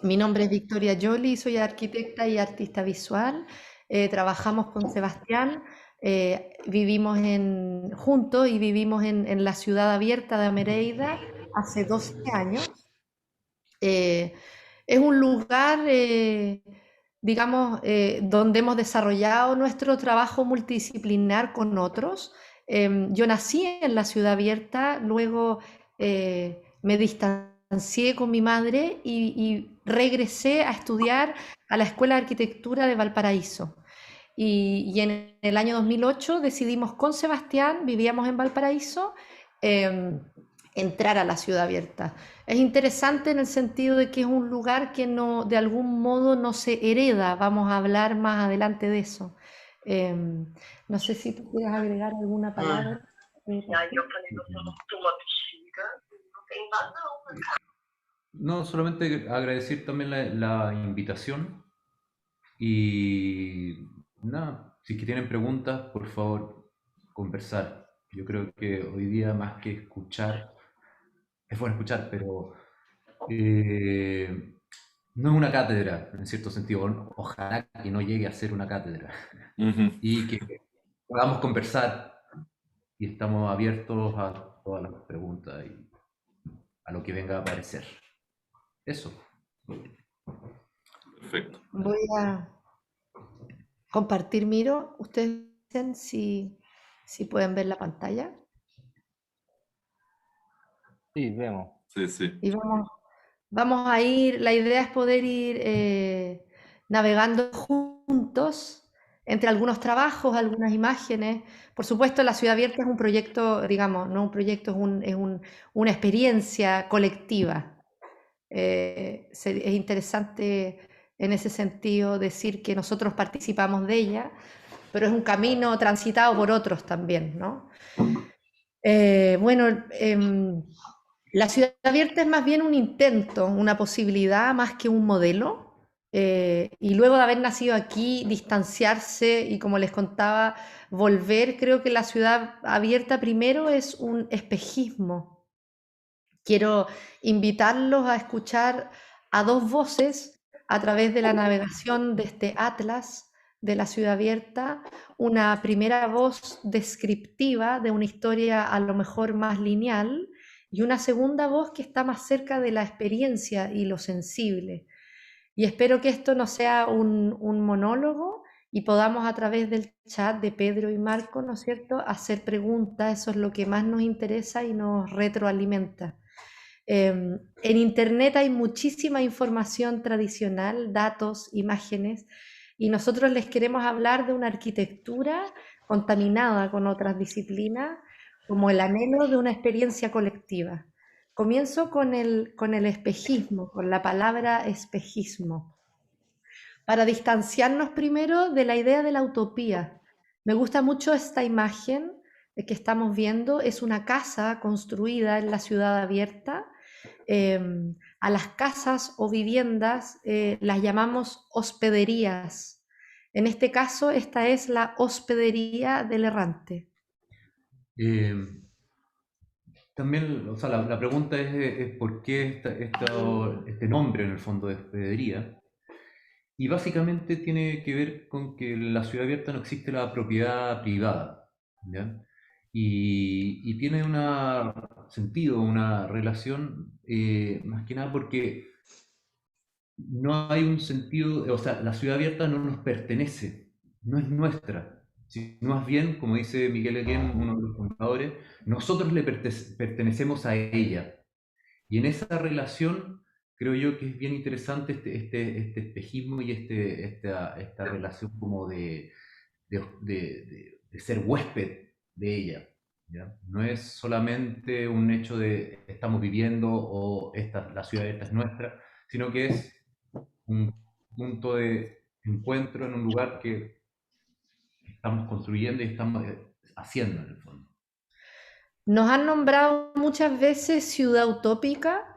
Mi nombre es Victoria Yoli, soy arquitecta y artista visual. Trabajamos con Sebastián, vivimos juntos y vivimos en la ciudad abierta de Amereida hace 12 años. Eh, es un lugar, digamos, donde hemos desarrollado nuestro trabajo multidisciplinar con otros. Yo nací en la ciudad abierta, luego me distancié con mi madre y regresé a estudiar a la Escuela de Arquitectura de Valparaíso. Y en el año 2008 decidimos con Sebastián, vivíamos en Valparaíso, eh, entrar a la ciudad abierta. Es interesante en el sentido de que es un lugar que no, de algún modo no se hereda. Vamos a hablar más adelante de eso. Eh, no sé si tú quieres agregar alguna palabra. No, solamente agradecer también la invitación y nada, si es que tienen preguntas, por favor, conversar. Yo creo que hoy día más que escuchar, es bueno escuchar, pero eh, no es una cátedra, en cierto sentido. Ojalá que no llegue a ser una cátedra Ujú. y que podamos conversar y estamos abiertos a todas las preguntas y a lo que venga a aparecer. Eso. Perfecto. Voy a compartir, Miro. Ustedes dicen si pueden ver la pantalla. Sí, vemos. Sí, sí. Y vamos a ir, la idea es poder ir navegando juntos entre algunos trabajos, algunas imágenes. Por supuesto, la Ciudad Abierta es un proyecto, digamos, no un proyecto, una experiencia colectiva. Es interesante en ese sentido decir que nosotros participamos de ella, pero es un camino transitado por otros también, ¿no? Bueno, la ciudad abierta es más bien un intento, una posibilidad más que un modelo. Y luego de haber nacido aquí, distanciarse y, como les contaba, volver, creo que la ciudad abierta primero es un espejismo. Quiero invitarlos a escuchar a dos voces a través de la navegación de este atlas de la ciudad abierta, una primera voz descriptiva de una historia a lo mejor más lineal y una segunda voz que está más cerca de la experiencia y lo sensible. Y espero que esto no sea un monólogo y podamos a través del chat de Pedro y Marco, ¿no es cierto?, hacer preguntas. Eso es lo que más nos interesa y nos retroalimenta. En Internet hay muchísima información tradicional, datos, imágenes, y nosotros les queremos hablar de una arquitectura contaminada con otras disciplinas, como el anhelo de una experiencia colectiva. Comienzo con el espejismo, con la palabra espejismo, para distanciarnos primero de la idea de la utopía. Me gusta mucho esta imagen que estamos viendo, es una casa construida en la ciudad abierta. A las casas o viviendas las llamamos hospederías. En este caso, esta es la hospedería del errante. Eh, También, o sea, la pregunta es por qué este nombre en el fondo de hospedería. Y básicamente tiene que ver con que en la ciudad abierta no existe la propiedad privada, ¿ya? Y tiene un sentido, una relación, más que nada porque no hay un sentido, o sea, la ciudad abierta no nos pertenece, no es nuestra, sino más bien, como dice Miguel Eguén, uno de los fundadores, nosotros le pertenecemos a ella. Y en esa relación creo yo que es bien interesante este espejismo y esta relación como de ser huésped de ella. ¿Ya? No es solamente un hecho de estamos viviendo o la ciudad esta es nuestra, sino que es un punto de encuentro en un lugar que estamos construyendo y estamos haciendo en el fondo. Nos han nombrado muchas veces ciudad utópica,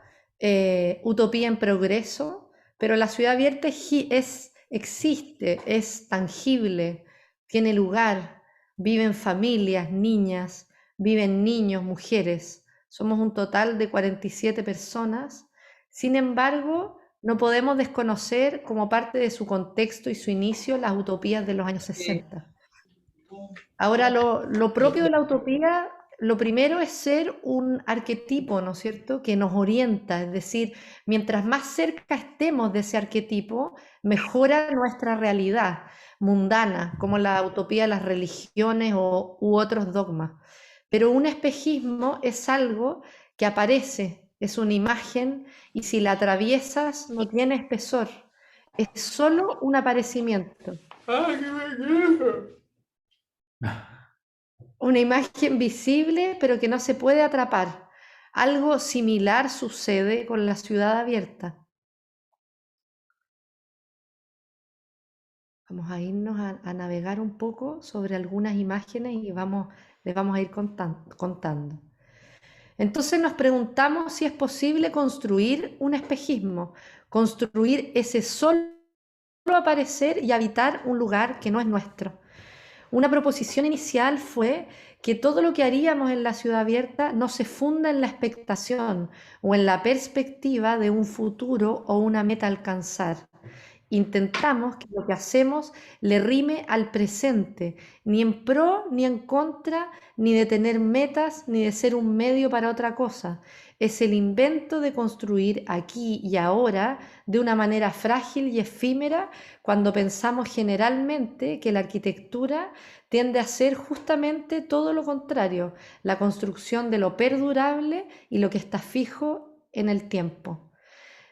utopía en progreso, pero la ciudad abierta existe, es tangible, tiene lugar, viven familias, niñas, viven niños, mujeres. Somos un total de 47 personas. Sin embargo, no podemos desconocer como parte de su contexto y su inicio las utopías de los años 60. Ahora, lo propio de la utopía, lo primero es ser un arquetipo, ¿no es cierto?, que nos orienta, es decir, mientras más cerca estemos de ese arquetipo, mejora nuestra realidad mundana, como la utopía de las religiones u otros dogmas. Pero un espejismo es algo que aparece, es una imagen, y si la atraviesas no tiene espesor, es solo un aparecimiento. Una imagen visible, pero que no se puede atrapar. Algo similar sucede con la ciudad abierta. Vamos a irnos a navegar un poco sobre algunas imágenes y les vamos a ir contando. Entonces nos preguntamos si es posible construir un espejismo, construir ese solo aparecer y habitar un lugar que no es nuestro. Una proposición inicial fue que todo lo que haríamos en la ciudad abierta no se funda en la expectación o en la perspectiva de un futuro o una meta a alcanzar. Intentamos que lo que hacemos le rime al presente, ni en pro ni en contra, ni de tener metas, ni de ser un medio para otra cosa. Es el invento de construir aquí y ahora de una manera frágil y efímera, cuando pensamos generalmente que la arquitectura tiende a ser justamente todo lo contrario, la construcción de lo perdurable y lo que está fijo en el tiempo.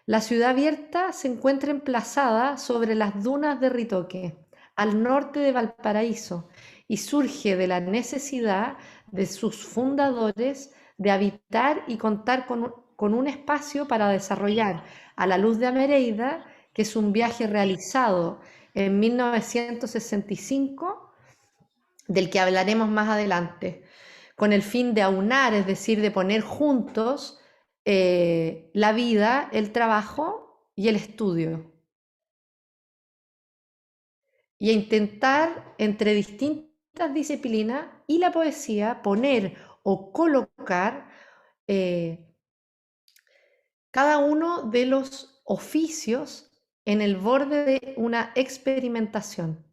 La ciudad abierta se encuentra emplazada sobre las dunas de Ritoque, al norte de Valparaíso, y surge de la necesidad de sus fundadores de habitar y contar con un espacio para desarrollar A la luz de Amereida, que es un viaje realizado en 1965, del que hablaremos más adelante, con el fin de aunar, es decir, de poner juntos la vida, el trabajo y el estudio, y a intentar entre distintas disciplinas y la poesía poner o colocar cada uno de los oficios en el borde de una experimentación.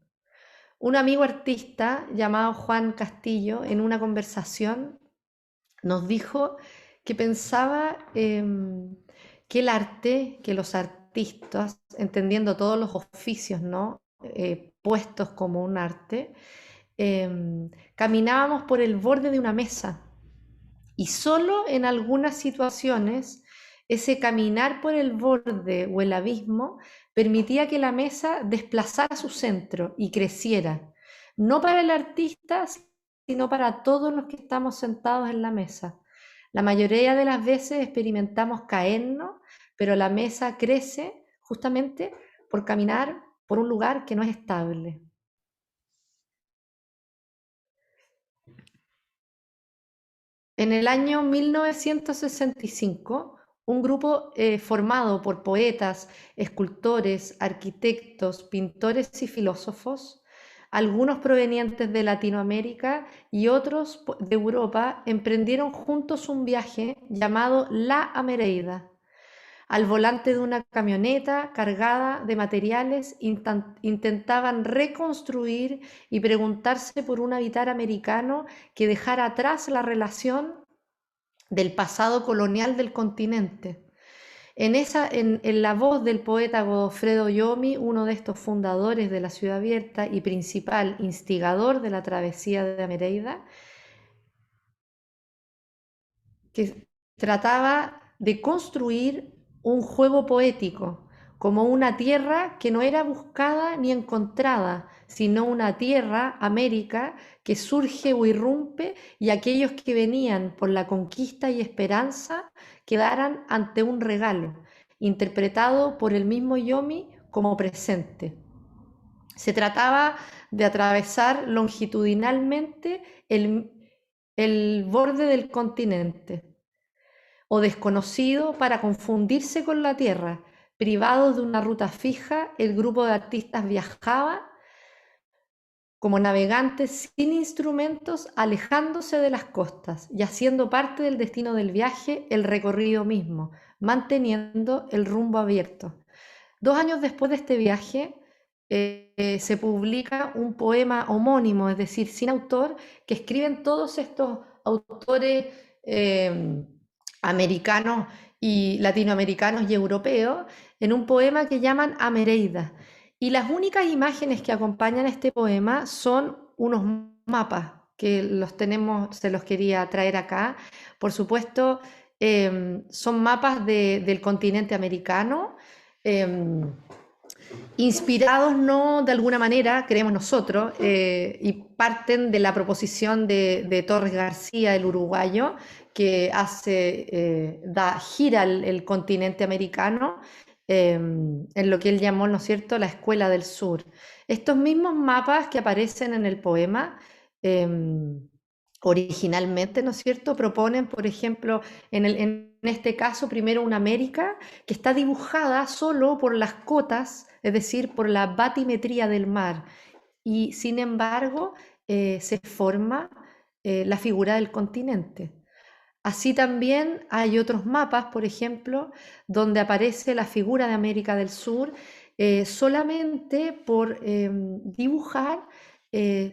Un amigo artista llamado Juan Castillo, en una conversación, nos dijo que pensaba que el arte, que los artistas, entendiendo todos los oficios, ¿no? Puestos como un arte, caminábamos por el borde de una mesa, y solo en algunas situaciones ese caminar por el borde o el abismo permitía que la mesa desplazara su centro y creciera, no para el artista, sino para todos los que estamos sentados en la mesa. La mayoría de las veces experimentamos caernos, pero la mesa crece justamente por caminar por un lugar que no es estable. En el año 1965, un grupo formado por poetas, escultores, arquitectos, pintores y filósofos, algunos provenientes de Latinoamérica y otros de Europa, emprendieron juntos un viaje llamado La Amereida. Al volante de una camioneta cargada de materiales, intentaban reconstruir y preguntarse por un habitar americano que dejara atrás la relación del pasado colonial del continente. En la voz del poeta Godofredo Yomi, uno de estos fundadores de la Ciudad Abierta y principal instigador de la travesía de Amereida, que trataba de construir un juego poético, como una tierra que no era buscada ni encontrada, sino una tierra, América, que surge o irrumpe, y aquellos que venían por la conquista y esperanza quedaran ante un regalo, interpretado por el mismo Yomi como presente. Se trataba de atravesar longitudinalmente el borde del continente, o desconocido, para confundirse con la tierra. Privados de una ruta fija, el grupo de artistas viajaba como navegantes sin instrumentos, alejándose de las costas y haciendo parte del destino del viaje el recorrido mismo, manteniendo el rumbo abierto. 2 años después de este viaje, se publica un poema homónimo, es decir, sin autor, que escriben todos estos autores americanos y latinoamericanos y europeos en un poema que llaman Amereida. Y las únicas imágenes que acompañan este poema son unos mapas que los tenemos, se los quería traer acá. Por supuesto, son mapas del continente americano, inspirados no de alguna manera, creemos nosotros, y parten de la proposición de Torres García, el uruguayo, que gira el continente americano en lo que él llamó, ¿no es cierto?, la Escuela del Sur. Estos mismos mapas que aparecen en el poema, originalmente, ¿no es cierto?, proponen, por ejemplo, en este caso, primero una América que está dibujada solo por las cotas, es decir, por la batimetría del mar, y sin embargo se forma la figura del continente. Así también hay otros mapas, por ejemplo, donde aparece la figura de América del Sur solamente por dibujar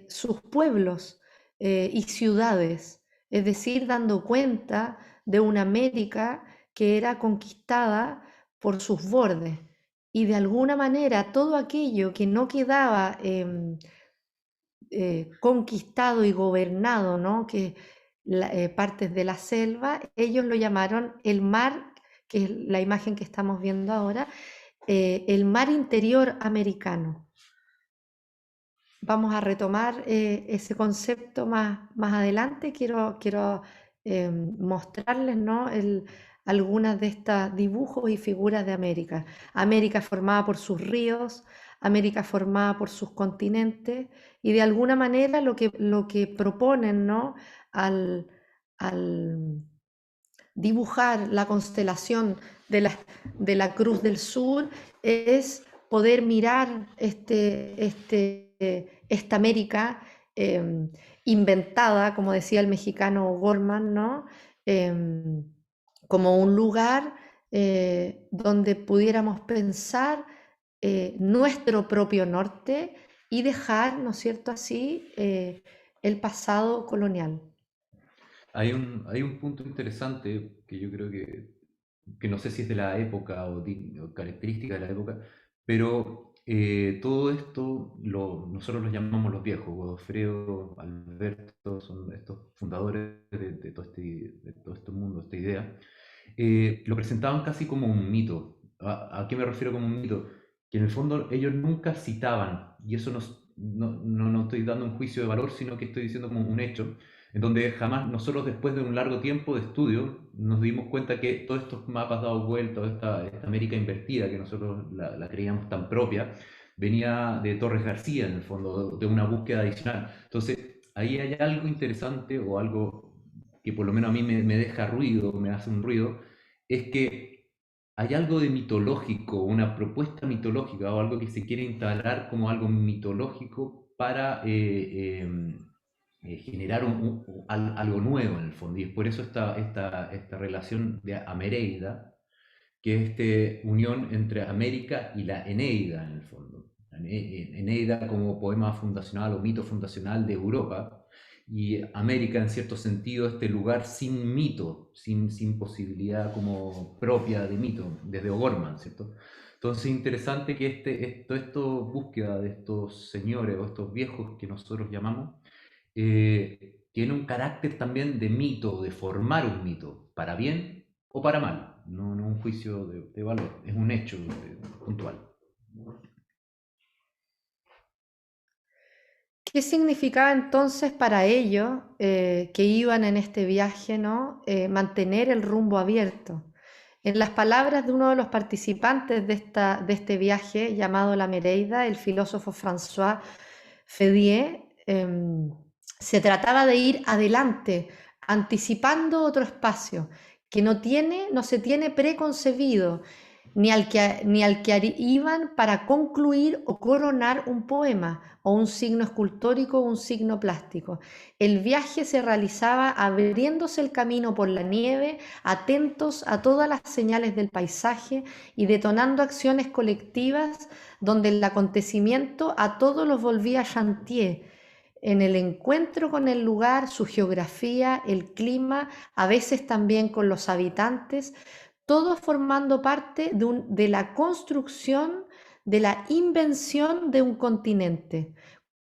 sus pueblos y ciudades, es decir, dando cuenta de una América que era conquistada por sus bordes. Y de alguna manera todo aquello que no quedaba conquistado y gobernado, ¿no? Que partes de la selva, ellos lo llamaron el mar, que es la imagen que estamos viendo ahora, el mar interior americano. Vamos a retomar ese concepto más adelante. Quiero mostrarles, ¿no?, algunas de estos dibujos y figuras de América. América formada por sus ríos, América formada por sus continentes, y de alguna manera lo que proponen, ¿no?, al dibujar la constelación de la Cruz del Sur es poder mirar esta América inventada, como decía el mexicano Gorman, ¿no?, como un lugar donde pudiéramos pensar nuestro propio norte y dejar, ¿no es cierto?, así el pasado colonial. Hay un punto interesante que yo creo que no sé si es de la época o característica de la época, pero todo esto nosotros los llamamos los viejos. Godofredo, Alberto, son estos fundadores de todo este mundo, esta idea. Lo presentaban casi como un mito. ¿A qué me refiero como un mito? Que en el fondo ellos nunca citaban, y eso no estoy dando un juicio de valor, sino que estoy diciendo como un hecho, en donde jamás nosotros, después de un largo tiempo de estudio, nos dimos cuenta que todos estos mapas dados vuelta, esta América invertida, que nosotros la creíamos tan propia, venía de Torres García, en el fondo, de una búsqueda adicional. Entonces, ahí hay algo interesante, o algo que por lo menos a mí me deja ruido, me hace un ruido, es que hay algo de mitológico, una propuesta mitológica o algo que se quiere instalar como algo mitológico para generar algo nuevo en el fondo. Y es por eso esta relación de Amereida, que es esta unión entre América y la Eneida en el fondo. Eneida como poema fundacional o mito fundacional de Europa, y América en cierto sentido este lugar sin mito, sin posibilidad como propia de mito, desde O'Gorman, ¿cierto? Entonces es interesante que esto búsqueda de estos señores o estos viejos que nosotros llamamos, tiene un carácter también de mito, de formar un mito, para bien o para mal, no un juicio de valor, es un hecho puntual. ¿Qué significaba entonces para ellos que iban en este viaje, ¿no?, mantener el rumbo abierto? En las palabras de uno de los participantes de este viaje, llamado La Mereida, el filósofo François Fedier, se trataba de ir adelante, anticipando otro espacio que no se tiene preconcebido, ni al que iban para concluir o coronar un poema, o un signo escultórico o un signo plástico. El viaje se realizaba abriéndose el camino por la nieve, atentos a todas las señales del paisaje y detonando acciones colectivas donde el acontecimiento a todos los volvía chantier, en el encuentro con el lugar, su geografía, el clima, a veces también con los habitantes, todos formando parte de la construcción, de la invención de un continente.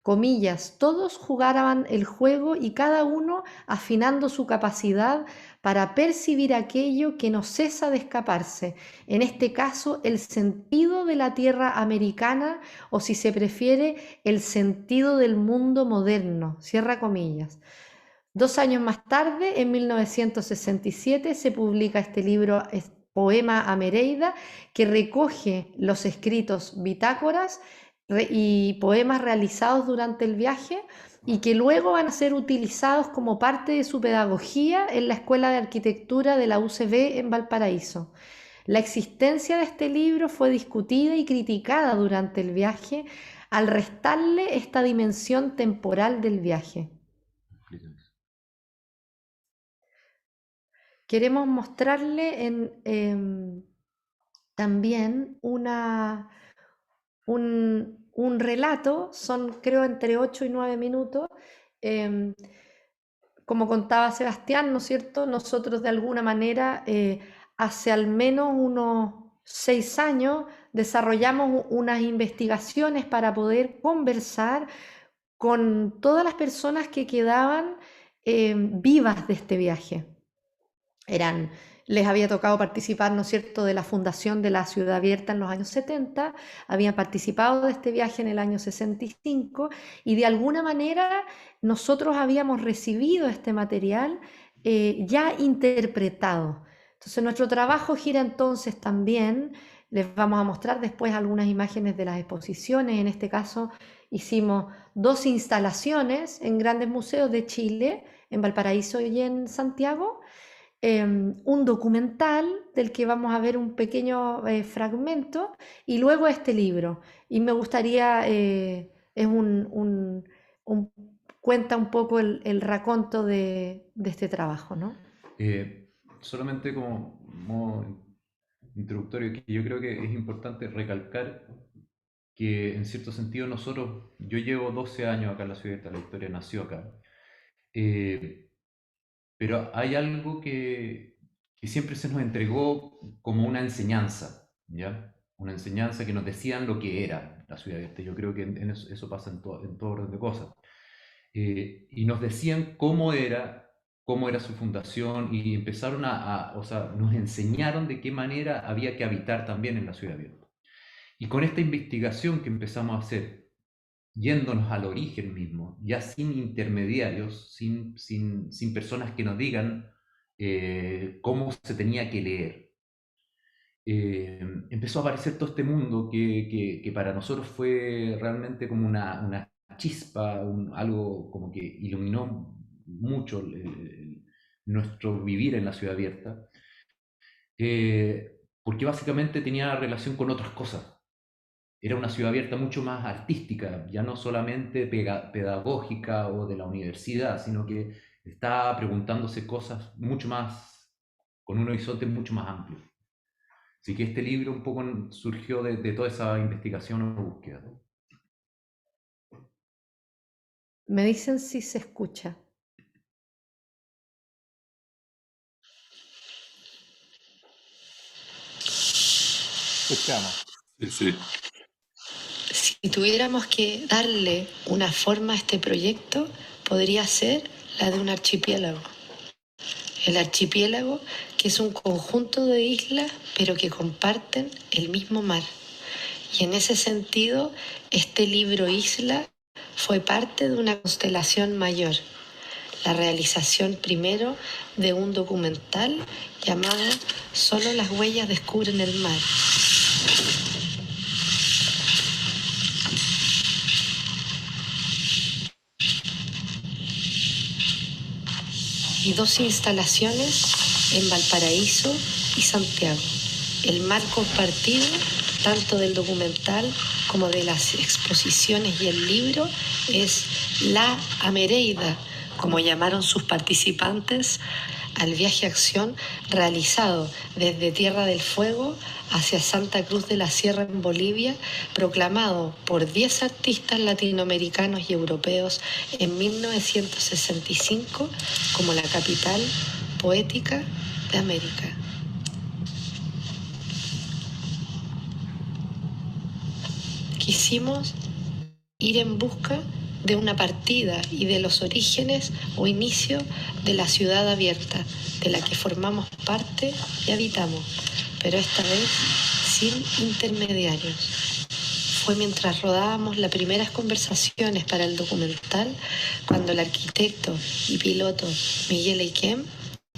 Comillas, todos jugaban el juego y cada uno afinando su capacidad para percibir aquello que no cesa de escaparse, en este caso el sentido de la tierra americana o si se prefiere el sentido del mundo moderno, cierra comillas. 2 años más tarde, en 1967, se publica este libro, Poema a Mereida, que recoge los escritos bitácoras y poemas realizados durante el viaje y que luego van a ser utilizados como parte de su pedagogía en la Escuela de Arquitectura de la UCB en Valparaíso. La existencia de este libro fue discutida y criticada durante el viaje al restarle esta dimensión temporal del viaje. Queremos mostrarle también un relato, son creo entre 8 y 9 minutos. Como contaba Sebastián, ¿no es cierto? Nosotros de alguna manera hace al menos unos 6 años desarrollamos unas investigaciones para poder conversar con todas las personas que quedaban vivas de este viaje. Les había tocado participar, ¿no es cierto?, de la fundación de la Ciudad Abierta en los años 70, habían participado de este viaje en el año 65 y de alguna manera nosotros habíamos recibido este material ya interpretado. Entonces nuestro trabajo gira entonces también, les vamos a mostrar después algunas imágenes de las exposiciones, en este caso hicimos 2 instalaciones en grandes museos de Chile, en Valparaíso y en Santiago, un documental del que vamos a ver un pequeño fragmento y luego este libro. Y me gustaría, cuenta un poco el raconto de este trabajo, ¿no? Solamente como modo introductorio, que yo creo que es importante recalcar que en cierto sentido yo llevo 12 años acá en la ciudad, la historia nació acá, pero hay algo que siempre se nos entregó como una enseñanza, ¿ya? Una enseñanza que nos decían lo que era la ciudad abierta. Yo creo que eso pasa en todo orden de cosas. Y nos decían cómo era su fundación y empezaron o sea, nos enseñaron de qué manera había que habitar también en la ciudad abierta. Y con esta investigación que empezamos a hacer, yéndonos al origen mismo, ya sin intermediarios, sin personas que nos digan cómo se tenía que leer, empezó a aparecer todo este mundo que para nosotros fue realmente como una chispa, algo como que iluminó mucho nuestro vivir en la ciudad abierta, porque básicamente tenía relación con otras cosas. Era una ciudad abierta mucho más artística, ya no solamente pedagógica o de la universidad, sino que estaba preguntándose cosas mucho más, con un horizonte mucho más amplio. Así que este libro un poco surgió de toda esa investigación o búsqueda. Me dicen si se escucha. Escuchamos. Sí. Si tuviéramos que darle una forma a este proyecto, podría ser la de un archipiélago. El archipiélago, que es un conjunto de islas, pero que comparten el mismo mar. Y en ese sentido, este libro Isla fue parte de una constelación mayor. La realización primero de un documental llamado Solo las huellas descubren el mar. Y 2 instalaciones en Valparaíso y Santiago. El marco compartido, tanto del documental como de las exposiciones y el libro, es la Amereida, como llamaron sus participantes al viaje acción realizado desde Tierra del Fuego hacia Santa Cruz de la Sierra en Bolivia, proclamado por 10 artistas latinoamericanos y europeos en 1965 como la capital poética de América. Quisimos ir en busca de una partida y de los orígenes o inicio de la ciudad abierta, de la que formamos parte y habitamos, pero esta vez sin intermediarios. Fue mientras rodábamos las primeras conversaciones para el documental cuando el arquitecto y piloto Miguel Eiquem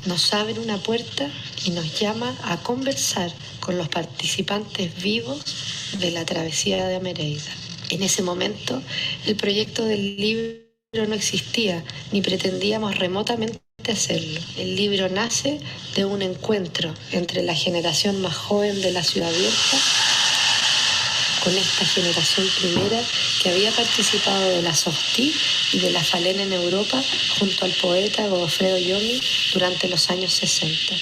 nos abre una puerta y nos llama a conversar con los participantes vivos de la travesía de Amereida. En ese momento, el proyecto del libro no existía, ni pretendíamos remotamente hacerlo. El libro nace de un encuentro entre la generación más joven de la Ciudad Abierta con esta generación primera que había participado de la SOSTI y de la FALEN en Europa junto al poeta Godofredo Yomi durante los años 60.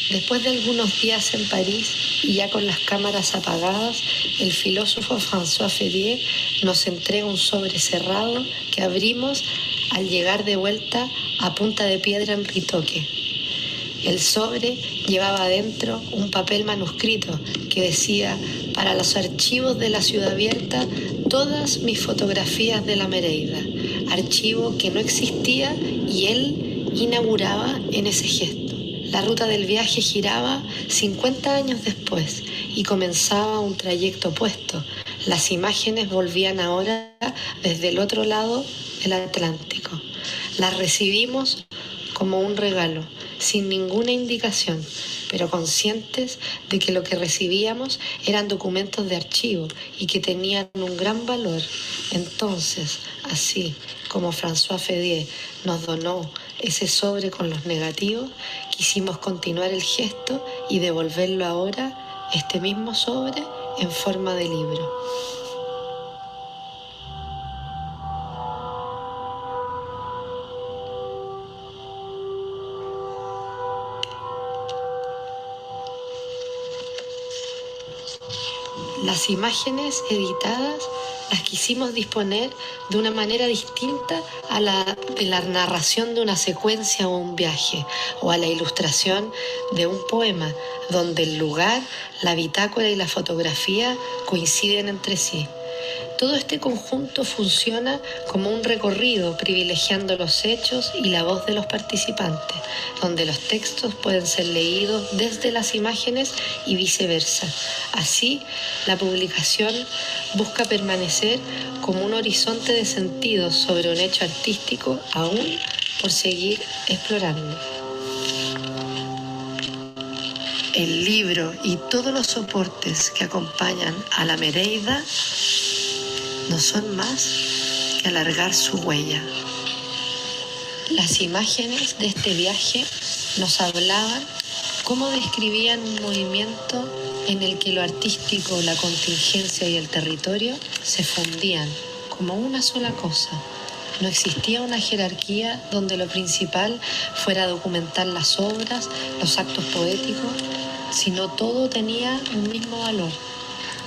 Después de algunos días en París y ya con las cámaras apagadas, el filósofo François Ferrier nos entrega un sobre cerrado que abrimos al llegar de vuelta a Punta de Piedra en Ritoque. El sobre llevaba adentro un papel manuscrito que decía: para los archivos de la Ciudad Abierta, todas mis fotografías de la Mereida, archivo que no existía y él inauguraba en ese gesto. La ruta del viaje giraba 50 años después y comenzaba un trayecto opuesto. Las imágenes volvían ahora desde el otro lado del Atlántico. Las recibimos como un regalo, sin ninguna indicación, pero conscientes de que lo que recibíamos eran documentos de archivo y que tenían un gran valor. Entonces, así como François Ferrier nos donó ese sobre con los negativos, quisimos continuar el gesto y devolverlo ahora, este mismo sobre, en forma de libro. Las imágenes editadas las quisimos disponer de una manera distinta a la de la narración de una secuencia o un viaje, o a la ilustración de un poema, donde el lugar, la bitácora y la fotografía coinciden entre sí. Todo este conjunto funciona como un recorrido, privilegiando los hechos y la voz de los participantes, donde los textos pueden ser leídos desde las imágenes y viceversa. Así, la publicación busca permanecer como un horizonte de sentidos sobre un hecho artístico aún por seguir explorando. El libro y todos los soportes que acompañan a la Mereida no son más que alargar su huella. Las imágenes de este viaje nos hablaban cómo describían un movimiento en el que lo artístico, la contingencia y el territorio se fundían como una sola cosa. No existía una jerarquía donde lo principal fuera documentar las obras, los actos poéticos, sino todo tenía un mismo valor.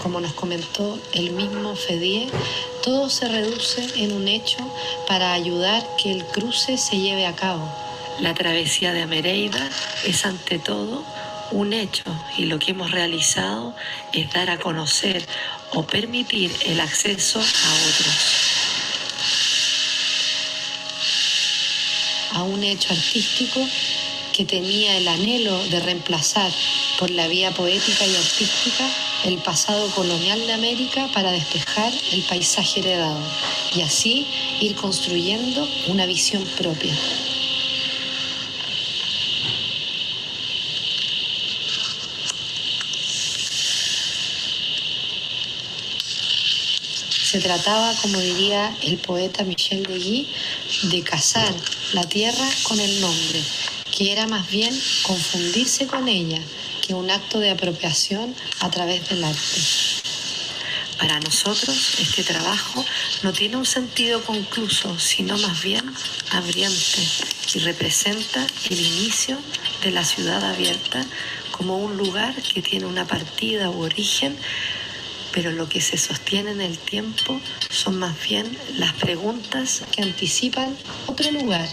Como nos comentó el mismo Ferrier, todo se reduce en un hecho para ayudar que el cruce se lleve a cabo. La travesía de Amereida es ante todo un hecho y lo que hemos realizado es dar a conocer o permitir el acceso a otros. A un hecho artístico que tenía el anhelo de reemplazar por la vía poética y artística el pasado colonial de América para despejar el paisaje heredado y así ir construyendo una visión propia. Se trataba, como diría el poeta Michel Deguy, de casar la tierra con el nombre, que era más bien confundirse con ella, hacia un acto de apropiación a través del arte. Para nosotros, este trabajo no tiene un sentido concluso, sino más bien abriente, y representa el inicio de la ciudad abierta como un lugar que tiene una partida u origen, pero lo que se sostiene en el tiempo son más bien las preguntas que anticipan otro lugar.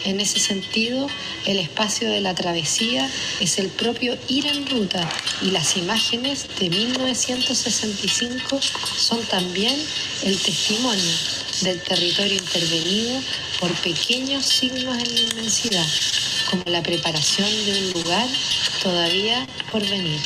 En ese sentido, el espacio de la travesía es el propio ir en ruta, y las imágenes de 1965 son también el testimonio del territorio intervenido por pequeños signos en la inmensidad, como la preparación de un lugar todavía por venir.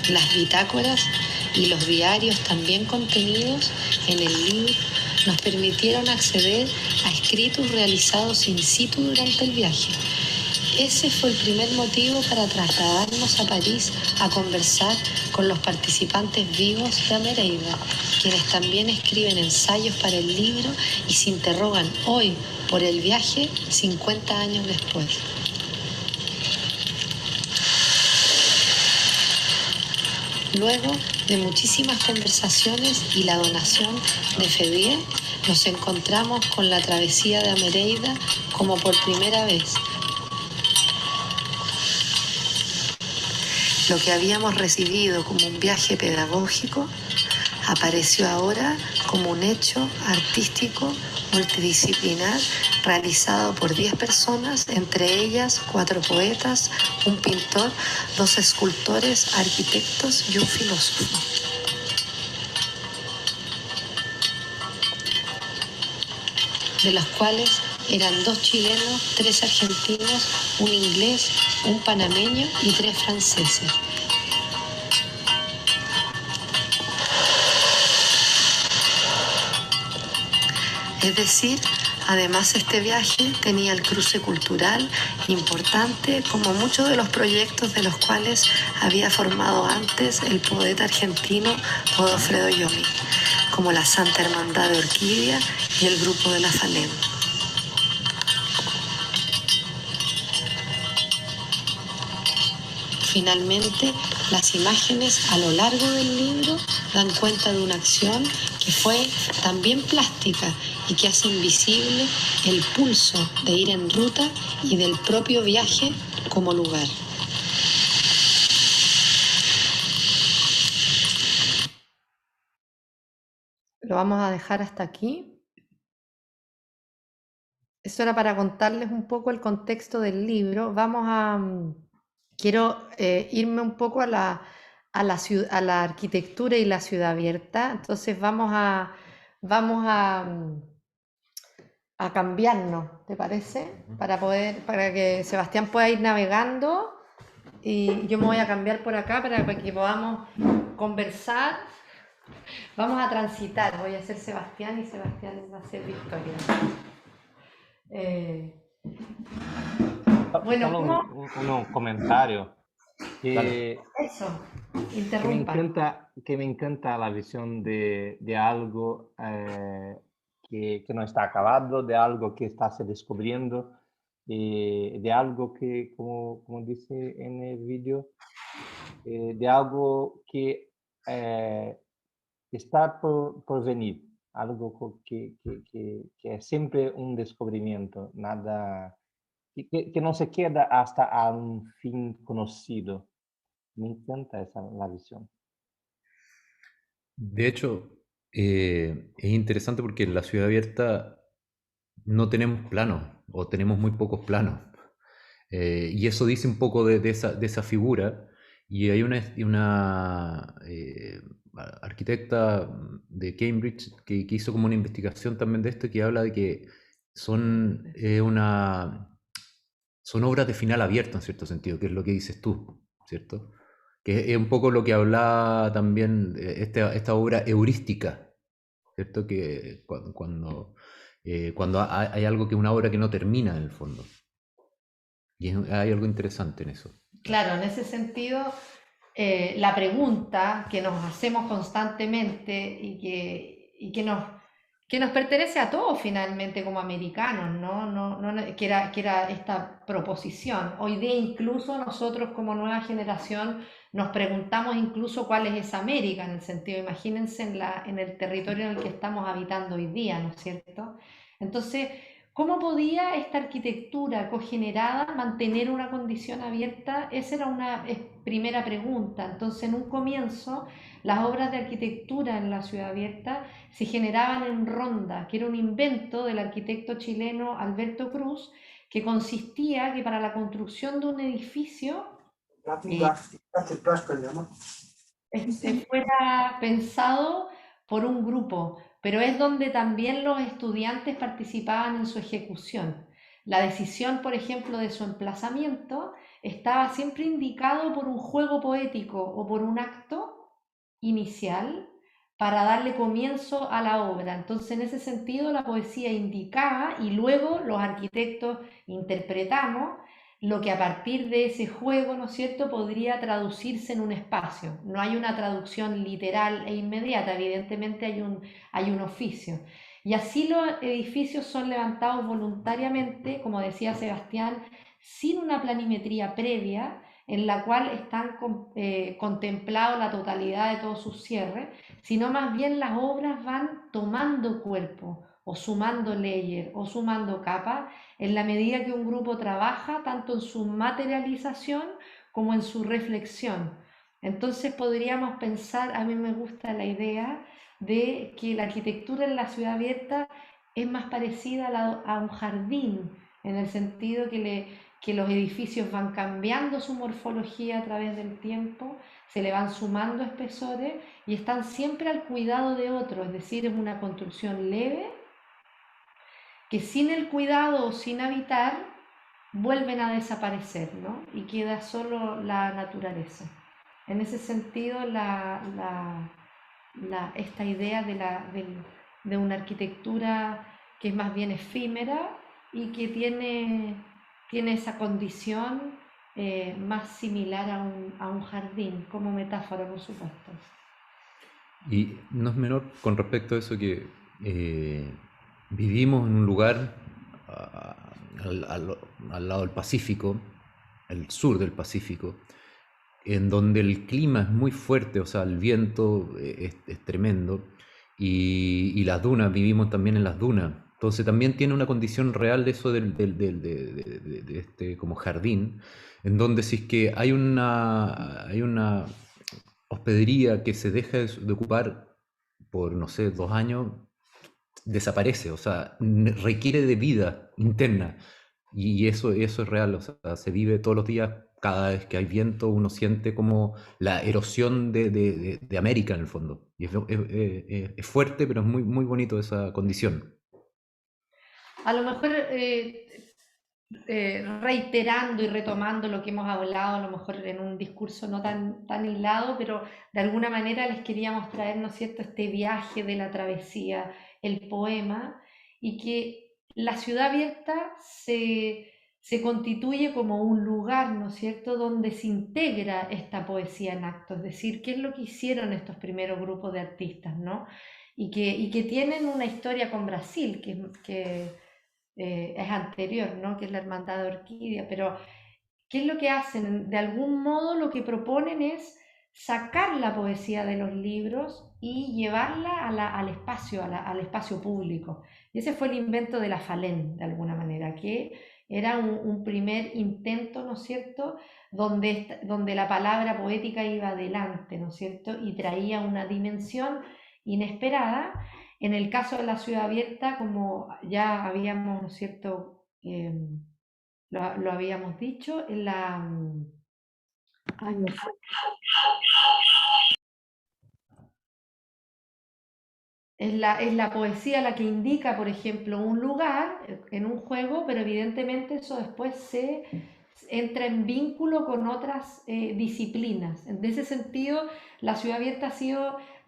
Las bitácoras y los diarios también contenidos en el libro nos permitieron acceder a escritos realizados in situ durante el viaje. Ese fue el primer motivo para trasladarnos a París a conversar con los participantes vivos de Amereida, quienes también escriben ensayos para el libro y se interrogan hoy por el viaje 50 años después. Luego de muchísimas conversaciones y la donación de FEDIE, nos encontramos con la travesía de Amereida como por primera vez. Lo que habíamos recibido como un viaje pedagógico apareció ahora como un hecho artístico multidisciplinar realizado por 10 personas, entre ellas 4 poetas, un pintor, 2 escultores, arquitectos y un filósofo. De los cuales eran 2 chilenos, 3 argentinos, un inglés, un panameño y 3 franceses. Es decir, además este viaje tenía el cruce cultural importante como muchos de los proyectos de los cuales había formado antes el poeta argentino Godofredo Yomi, como la Santa Hermandad de Orquídea y el Grupo de la Falem. Finalmente, las imágenes a lo largo del libro dan cuenta de una acción que fue también plástica y que hace invisible el pulso de ir en ruta y del propio viaje como lugar. Lo vamos a dejar hasta aquí. Eso era para contarles un poco el contexto del libro. Quiero irme un poco a la arquitectura y la ciudad abierta. Entonces vamos a cambiarnos, ¿te parece? Para que Sebastián pueda ir navegando y yo me voy a cambiar por acá para que podamos conversar. Vamos a transitar. Voy a ser Sebastián y Sebastián va a ser Victoria. Bueno, Solo un comentario. Eso, interrumpa. Que me encanta la visión de algo que no está acabado, de algo que está se descubriendo, de algo que, como dice en el vídeo, de algo que está por venir, algo que es siempre un descubrimiento, nada, que no se queda hasta a un fin conocido. Me encanta la visión. De hecho, es interesante porque en la ciudad abierta no tenemos planos o tenemos muy pocos planos. Y eso dice un poco de esa figura. Y hay una arquitecta de Cambridge que hizo como una investigación también de esto que habla de que son obras de final abierto en cierto sentido, que es lo que dices tú, ¿cierto? Que es un poco lo que hablaba también esta obra heurística, ¿cierto? Que cuando cuando hay algo que una obra que no termina en el fondo. Y hay algo interesante en eso. Claro, en ese sentido, la pregunta que nos hacemos constantemente que nos pertenece a todos finalmente como americanos, ¿no? Que era esta proposición. Hoy día incluso nosotros como nueva generación nos preguntamos incluso cuál es esa América, en el sentido, imagínense en el territorio en el que estamos habitando hoy día, ¿no es cierto? Entonces, ¿cómo podía esta arquitectura cogenerada mantener una condición abierta? Esa era una primera pregunta. Entonces, en un comienzo, las obras de arquitectura en la ciudad abierta se generaban en ronda, que era un invento del arquitecto chileno Alberto Cruz, que consistía que para la construcción de un edificio fuera pensado por un grupo, pero es donde también los estudiantes participaban en su ejecución. La decisión, por ejemplo, de su emplazamiento estaba siempre indicado por un juego poético o por un acto inicial para darle comienzo a la obra. Entonces, en ese sentido, la poesía indicaba y luego los arquitectos interpretamos lo que a partir de ese juego, ¿no es cierto?, podría traducirse en un espacio. No hay una traducción literal e inmediata, evidentemente hay un oficio. Y así los edificios son levantados voluntariamente, como decía Sebastián, sin una planimetría previa, en la cual están contemplados la totalidad de todos sus cierres, sino más bien las obras van tomando cuerpo, o sumando layer, o sumando capas, en la medida que un grupo trabaja tanto en su materialización como en su reflexión. Entonces podríamos pensar, a mí me gusta la idea de que la arquitectura en la ciudad abierta es más parecida a un jardín, en el sentido que los edificios van cambiando su morfología a través del tiempo, se le van sumando espesores y están siempre al cuidado de otro, es decir, es una construcción leve que sin el cuidado o sin habitar vuelven a desaparecer, ¿no? Y queda solo la naturaleza. En ese sentido, esta idea de una arquitectura que es más bien efímera y que tiene esa condición más similar a un jardín, como metáfora, por supuesto. Y no es menor con respecto a eso que vivimos en un lugar al lado del Pacífico, el sur del Pacífico, en donde el clima es muy fuerte, o sea, el viento es tremendo, y las dunas, vivimos también en las dunas. Entonces también tiene una condición real de eso de este como jardín, en donde si es que hay una hospedería que se deja de ocupar por, no sé, 2 años, desaparece, o sea, requiere de vida interna. Y eso es real, o sea, se vive todos los días, cada vez que hay viento, uno siente como la erosión de América en el fondo. Y es fuerte, pero es muy, muy bonito esa condición. A lo mejor reiterando y retomando lo que hemos hablado, a lo mejor en un discurso no tan hilado, pero de alguna manera les queríamos traer, ¿no es cierto?, este viaje de la travesía, el poema, y que la ciudad abierta se constituye como un lugar, ¿no es cierto?, donde se integra esta poesía en acto, es decir, qué es lo que hicieron estos primeros grupos de artistas, ¿no? Y que tienen una historia con Brasil, que es anterior, ¿no? Que es la Hermandad de Orquídea, pero ¿qué es lo que hacen? De algún modo lo que proponen es sacar la poesía de los libros y llevarla al espacio, al espacio público. Y ese fue el invento de la Falén, de alguna manera, que era un primer intento, ¿no es cierto?, donde la palabra poética iba adelante, ¿no es cierto?, y traía una dimensión inesperada. En el caso de la ciudad abierta, como ya habíamos, ¿no es cierto?, lo habíamos dicho, ay, es la poesía la que indica, por ejemplo, un lugar en un juego, pero evidentemente eso después entra en vínculo con otras disciplinas. En ese sentido, la ciudad abierta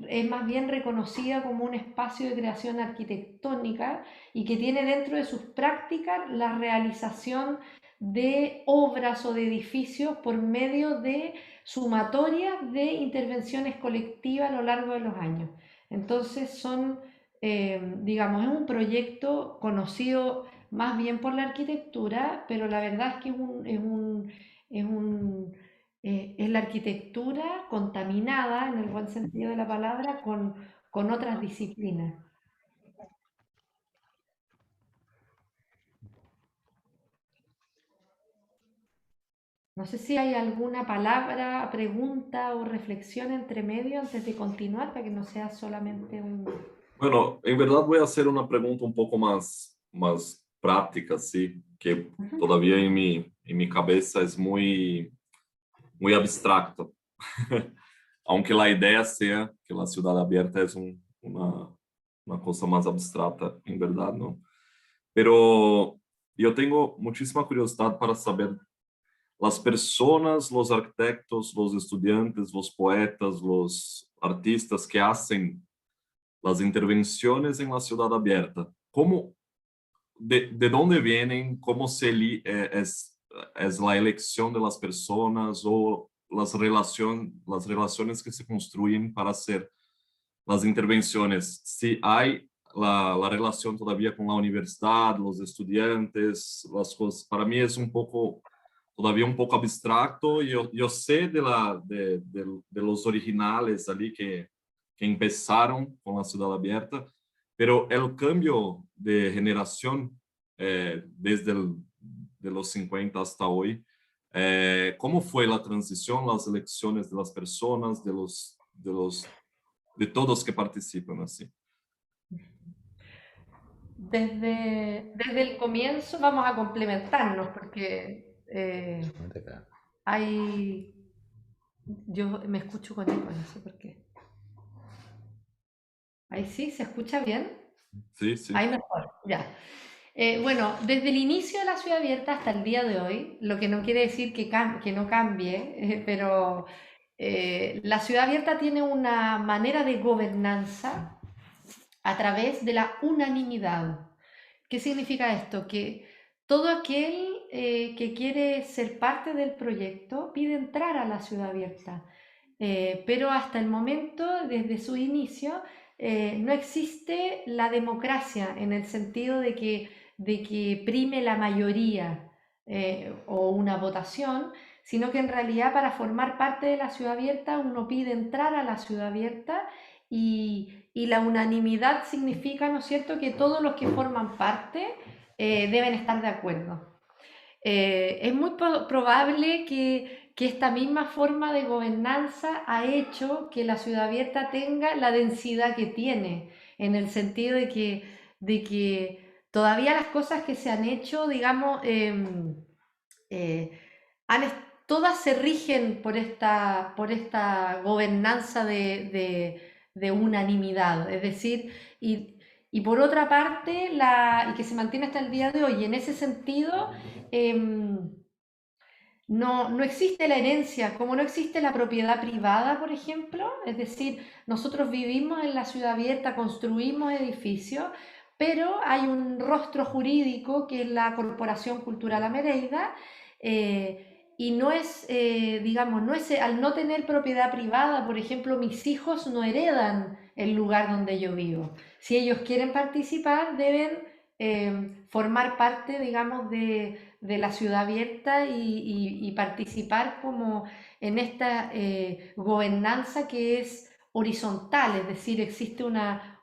es más bien reconocida como un espacio de creación arquitectónica y que tiene dentro de sus prácticas la realización de obras o de edificios por medio de sumatorias de intervenciones colectivas a lo largo de los años. Entonces digamos, es un proyecto conocido más bien por la arquitectura, pero la verdad es que es la arquitectura contaminada, en el buen sentido de la palabra, con otras disciplinas. No sé si hay alguna palabra, pregunta o reflexión entre medio antes de continuar, para que no sea solamente un... Bueno, en verdad voy a hacer una pregunta un poco más práctica, sí, que todavía en mi cabeza es muy abstracto, aunque la idea sea que la ciudad abierta es una cosa más abstracta, en verdad, ¿no? Pero yo tengo muchísima curiosidad para saber las personas, los arquitectos, los estudiantes, los poetas, los artistas que hacen las intervenciones en la ciudad abierta. ¿Cómo, de dónde vienen? ¿Cómo es la elección de las personas o las relaciones que se construyen para hacer las intervenciones? Si hay la relación todavía con la universidad, los estudiantes, las cosas. Para mí es todavía un poco abstracto. Yo sé de los originales ali que empezaron con la ciudad abierta, pero el cambio de generación desde de los 50 hasta hoy, ¿cómo fue la transición, las elecciones de las personas, de todos que participan así? Desde el comienzo vamos a complementarnos porque yo me escucho con eco, no sé por qué. Ahí sí, ¿se escucha bien? Sí, sí. Ahí mejor, ya. Bueno, desde el inicio de la ciudad abierta hasta el día de hoy, lo que no quiere decir que no cambie, pero la ciudad abierta tiene una manera de gobernanza a través de la unanimidad. ¿Qué significa esto? Que todo aquel que quiere ser parte del proyecto pide entrar a la ciudad abierta, pero hasta el momento, desde su inicio, no existe la democracia en el sentido de que prime la mayoría o una votación, sino que en realidad para formar parte de la ciudad abierta uno pide entrar a la ciudad abierta y la unanimidad significa, ¿no es cierto?, que todos los que forman parte deben estar de acuerdo. Es muy probable que esta misma forma de gobernanza ha hecho que la ciudad abierta tenga la densidad que tiene, en el sentido de que todavía las cosas que se han hecho, digamos, eh, todas se rigen por esta gobernanza de unanimidad, es decir, y por otra parte, y que se mantiene hasta el día de hoy, y en ese sentido, no existe la herencia, como no existe la propiedad privada, por ejemplo, es decir, nosotros vivimos en la ciudad abierta, construimos edificios, pero hay un rostro jurídico que es la Corporación Cultural Amereida, y no es, digamos, al no tener propiedad privada, por ejemplo, mis hijos no heredan el lugar donde yo vivo. Si ellos quieren participar, deben formar parte, digamos, de la ciudad abierta y participar como en esta gobernanza que es horizontal, es decir, existe una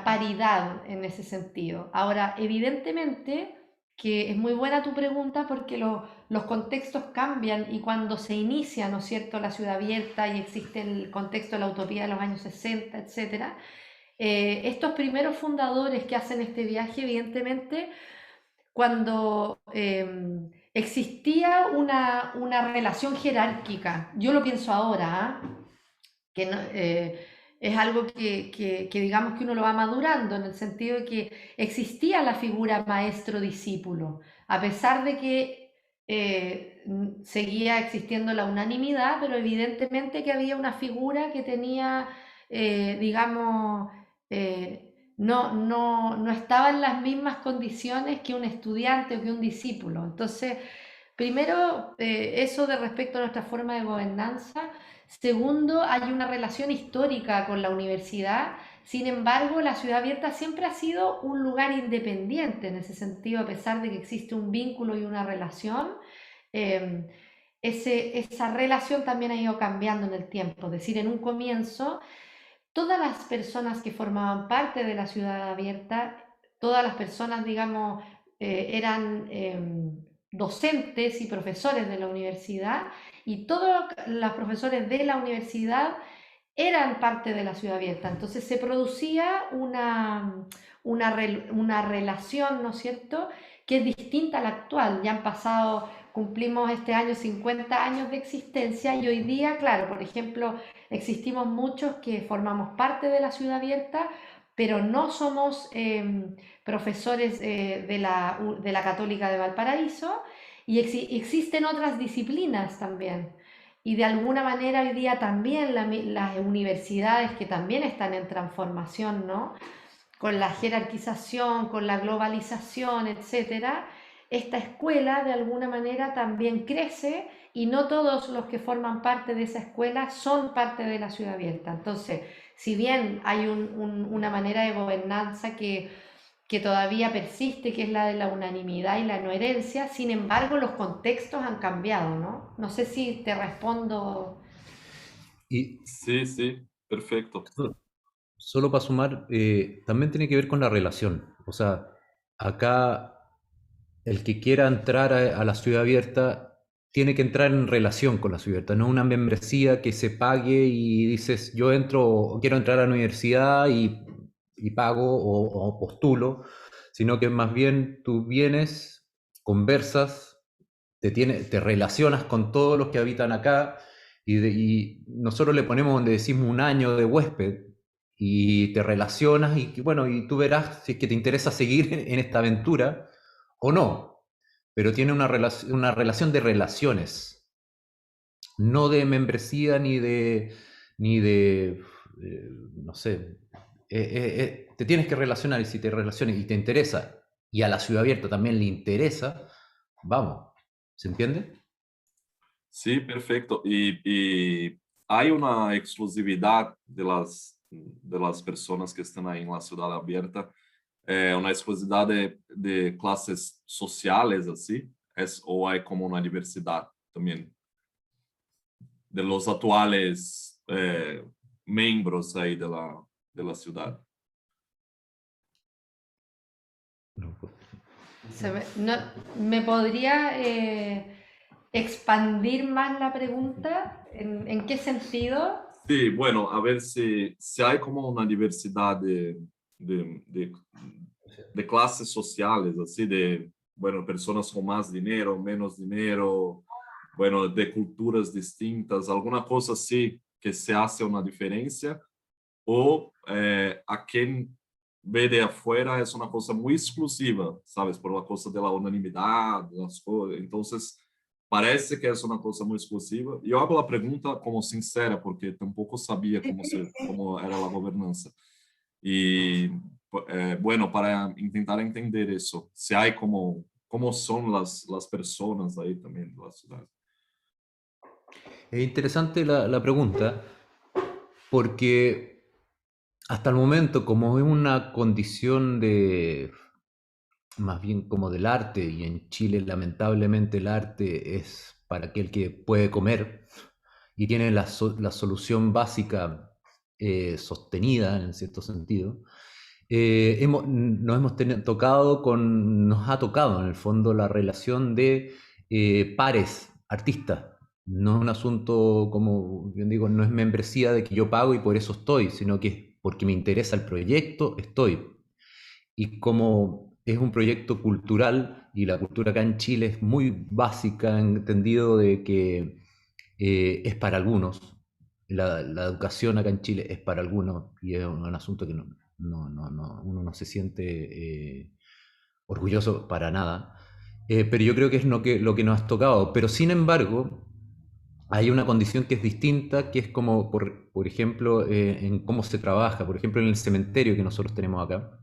paridad en ese sentido. Ahora, evidentemente que es muy buena tu pregunta porque los contextos cambian y cuando se inicia, ¿no es cierto?, la ciudad abierta y existe el contexto de la utopía de los años 60, etcétera, estos primeros fundadores que hacen este viaje, evidentemente, cuando existía una relación jerárquica, yo lo pienso ahora, que no, es algo que digamos que uno lo va madurando en el sentido de que existía la figura maestro-discípulo. a pesar de que seguía existiendo la unanimidad, pero evidentemente que había una figura que tenía, digamos, no estaba en las mismas condiciones que un estudiante o que un discípulo. Entonces, primero, eso de respecto a nuestra forma de gobernanza. Segundo, hay una relación histórica con la universidad. Sin embargo, la ciudad abierta siempre ha sido un lugar independiente en ese sentido, a pesar de que existe un vínculo y una relación. eh, esa relación también ha ido cambiando en el tiempo. Es decir, en un comienzo, todas las personas que formaban parte de la ciudad abierta, todas las personas, digamos, eran docentes y profesores de la universidad, y todos los profesores de la universidad eran parte de la ciudad abierta. Entonces se producía una relación, ¿no es cierto?, que es distinta a la actual. Ya han pasado, cumplimos este año 50 años de existencia, y hoy día, claro, por ejemplo, existimos muchos que formamos parte de la ciudad abierta, pero no somos profesores de la Católica de Valparaíso, y existen otras disciplinas también. Y de alguna manera hoy día también las universidades, que también están en transformación, ¿no?, con la jerarquización, con la globalización, etcétera, esta escuela de alguna manera también crece, y no todos los que forman parte de esa escuela son parte de la ciudad abierta. Entonces, si bien hay una manera de gobernanza que todavía persiste, que es la de la unanimidad y la no herencia, sin embargo los contextos han cambiado, ¿no? No sé si te respondo. Y Sí, sí, perfecto. solo para sumar, también tiene que ver con la relación. O sea, acá el que quiera entrar a la ciudad abierta tiene que entrar en relación con la ciudad abierta, no una membresía que se pague y dices, yo entro o quiero entrar a la universidad y pago o postulo, sino que más bien tú vienes, conversas, te relacionas con todos los que habitan acá, y nosotros le ponemos donde decimos un año de huésped, y te relacionas y bueno, y tú verás si es que te interesa seguir en esta aventura o no, pero tiene una relación de relaciones, no de membresía ni de no sé, te tienes que relacionar, y si te relacionas y te interesa, y a la ciudad abierta también le interesa, vamos, ¿se entiende? Sí, perfecto. Y hay una exclusividad de las personas que están ahí en la ciudad abierta, una exclusividad de clases sociales, así, o hay como una diversidad también de los actuales miembros ahí de la ciudad. No, pues, ¿Me podría expandir más la pregunta? ¿En qué sentido? Sí, bueno, a ver si hay como una diversidad de, de, de clases sociales, así, bueno, personas con más dinero, menos dinero, bueno, de culturas distintas, alguna cosa así que se hace una diferencia, o a quien ve de afuera es una cosa muy exclusiva, ¿sabes? Por la cosa de la unanimidad, las cosas. Entonces, parece que es una cosa muy exclusiva. Yo hago la pregunta como sincera, porque tampoco sabía cómo era la gobernanza. Y bueno, para intentar entender eso, si hay cómo son las personas ahí también de la ciudad. es interesante la pregunta, porque hasta el momento, como es una condición más bien como del arte, y en Chile lamentablemente el arte es para aquel que puede comer y tiene la solución básica sostenida en cierto sentido, nos ha tocado en el fondo la relación de pares, artistas. No es un asunto, como bien digo, no es membresía de que yo pago y por eso estoy, sino que es porque me interesa el proyecto, estoy. Y como es un proyecto cultural, y la cultura acá en Chile es muy básica, en entendido de que es para algunos, la educación acá en Chile es para algunos, y es un asunto que uno no se siente orgulloso para nada. pero yo creo que es lo que nos has tocado. Pero sin embargo, hay una condición que es distinta, que es como, por ejemplo, en cómo se trabaja. Por ejemplo, en el cementerio que nosotros tenemos acá.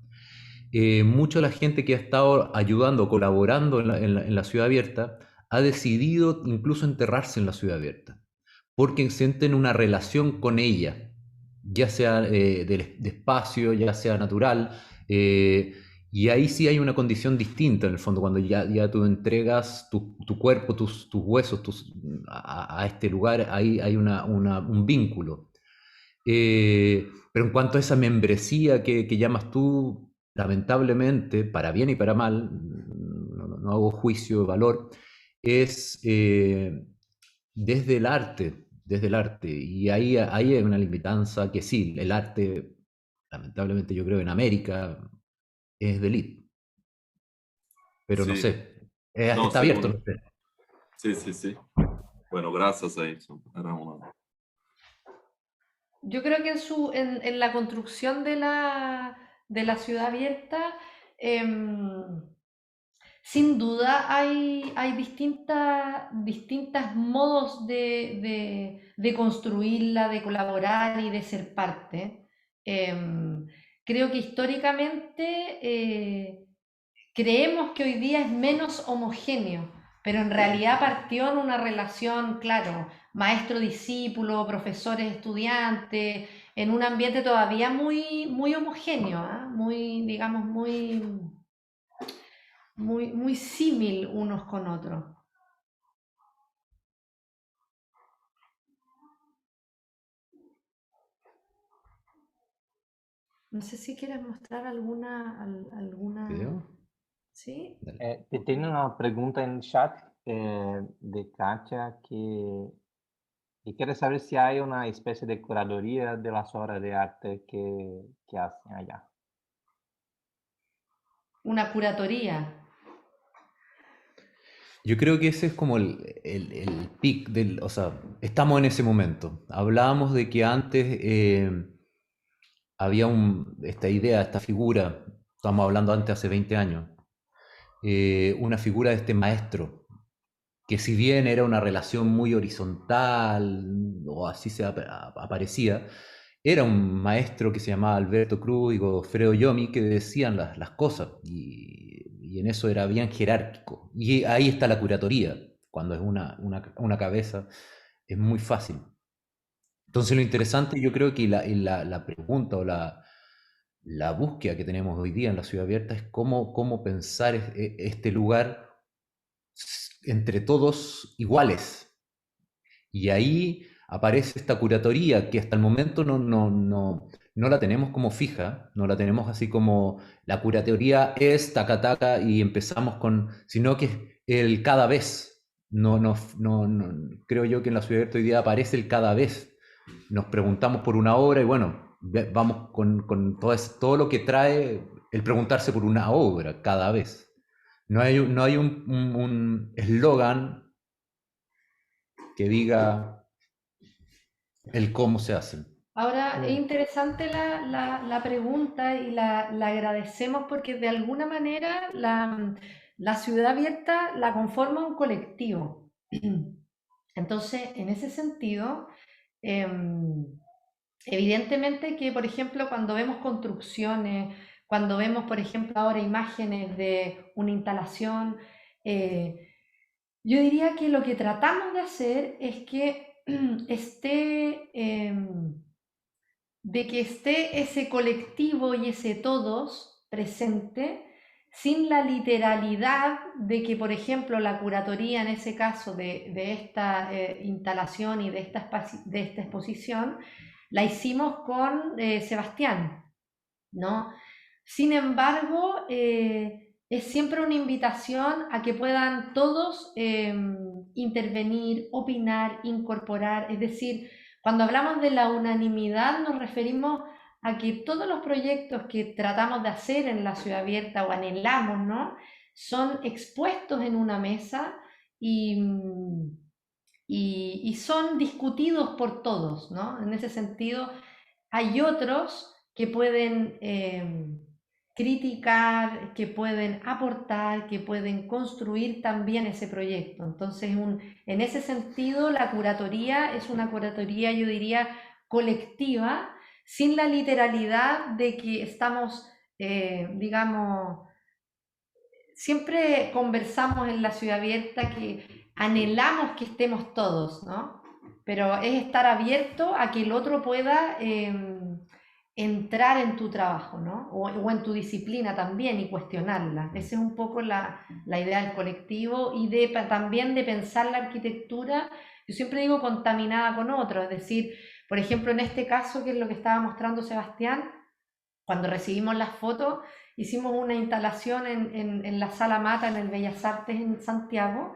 Mucha la gente que ha estado ayudando, colaborando en la ciudad abierta, ha decidido incluso enterrarse en la ciudad abierta, porque sienten una relación con ella, ya sea de espacio, ya sea natural, eh, y ahí sí hay una condición distinta en el fondo, cuando ya tú entregas tu cuerpo, tus huesos a este lugar, ahí hay un vínculo. Pero en cuanto a esa membresía que llamas tú, lamentablemente, para bien y para mal, no hago juicio de valor, es desde el arte. Y ahí hay una limitanza que sí, el arte, lamentablemente yo creo en América, es de élite, pero no Sí, sé, no, está abierto, seguro. no sé. Sí, sí, sí. Bueno, gracias a eso. Era una... Yo creo que en la construcción de la ciudad abierta, em, sin duda hay distintas modos de construirla, de colaborar y de ser parte. Creo que históricamente creemos que hoy día es menos homogéneo, pero en realidad partió en una relación, claro, maestro-discípulo, profesores-estudiantes, en un ambiente todavía muy homogéneo, ¿ah? Muy, digamos, muy símil unos con otros. No sé si quieres mostrar alguna, ¿Video? ¿sí? Dale. Tiene una pregunta en el chat de Katia que quiere saber si hay una especie de curaduría de las obras de arte que hacen allá. Una curatoría. Yo creo que ese es como el pic del, o sea, estamos en ese momento. Hablábamos de que antes había esta idea, esta figura, estamos hablando antes, hace 20 años, una figura de este maestro, que si bien era una relación muy horizontal, o así aparecía, era un maestro que se llamaba Alberto Cruz y Godofredo Yomi que decían las cosas, y en eso era bien jerárquico. Y ahí está la curatoría, cuando es una cabeza, es muy fácil. Entonces lo interesante yo creo que la pregunta o la búsqueda que tenemos hoy día en la ciudad abierta es cómo pensar este lugar entre todos iguales. Y ahí aparece esta curatoría que hasta el momento no la tenemos como fija, no la tenemos así como la curatoría es taca taca y empezamos con, sino que el cada vez. Creo yo que en la ciudad abierta hoy día aparece el cada vez. Nos preguntamos por una obra y bueno, vamos con todo lo que trae el preguntarse por una obra cada vez. No hay un eslogan que diga el cómo se hacen. Ahora, es Mm. interesante la pregunta y la agradecemos porque de alguna manera la ciudad abierta la conforma un colectivo. Entonces, en ese sentido, em, evidentemente que, por ejemplo, cuando vemos construcciones, cuando vemos, por ejemplo, ahora imágenes de una instalación, yo diría que lo que tratamos de hacer es que esté, de que esté ese colectivo y ese todos presente, sin la literalidad de que, por ejemplo, la curatoría en ese caso de esta instalación y de esta exposición, la hicimos con Sebastián, ¿no? Sin embargo, es siempre una invitación a que puedan todos intervenir, opinar, incorporar, es decir, cuando hablamos de la unanimidad nos referimos a que todos los proyectos que tratamos de hacer en la ciudad abierta o anhelamos, ¿no? Son expuestos en una mesa y, y son discutidos por todos, ¿no? En ese sentido, hay otros que pueden criticar, que pueden aportar, que pueden construir también ese proyecto. Entonces, en ese sentido, la curatoría es una curatoría, yo diría, colectiva, sin la literalidad de que estamos, digamos, siempre conversamos en la ciudad abierta que anhelamos que estemos todos, ¿no? Pero es estar abierto a que el otro pueda entrar en tu trabajo, ¿no? O en tu disciplina también y cuestionarla. Esa es un poco la idea del colectivo y también de pensar la arquitectura, yo siempre digo contaminada con otro, es decir, por ejemplo, en este caso, que es lo que estaba mostrando Sebastián, cuando recibimos las fotos, hicimos una instalación en la Sala Mata, en el Bellas Artes en Santiago,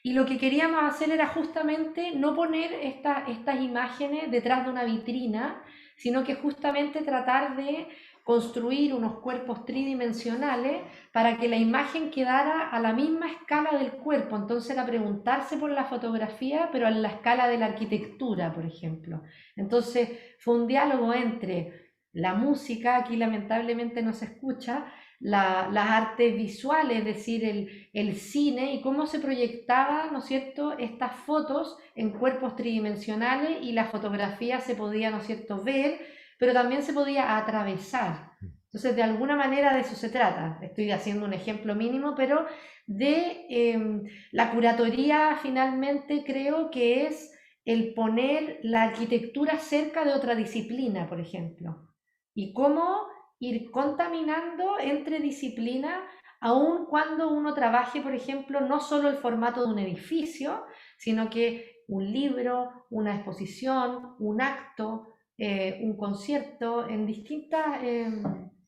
y lo que queríamos hacer era justamente no poner estas imágenes detrás de una vitrina, sino que justamente tratar de construir unos cuerpos tridimensionales para que la imagen quedara a la misma escala del cuerpo. Entonces era preguntarse por la fotografía, pero en la escala de la arquitectura, por ejemplo. Entonces fue un diálogo entre la música, aquí lamentablemente no se escucha, las artes visuales, es decir, el cine y cómo se proyectaban, ¿no es cierto?, estas fotos en cuerpos tridimensionales y la fotografía se podía, ¿no es cierto?, ver, pero también se podía atravesar. Entonces, de alguna manera de eso se trata. Estoy haciendo un ejemplo mínimo, pero de la curatoría finalmente creo que es el poner la arquitectura cerca de otra disciplina, por ejemplo. Y cómo ir contaminando entre disciplinas, aun cuando uno trabaje, por ejemplo, no solo el formato de un edificio, sino que un libro, una exposición, un acto, un concierto, en distintas...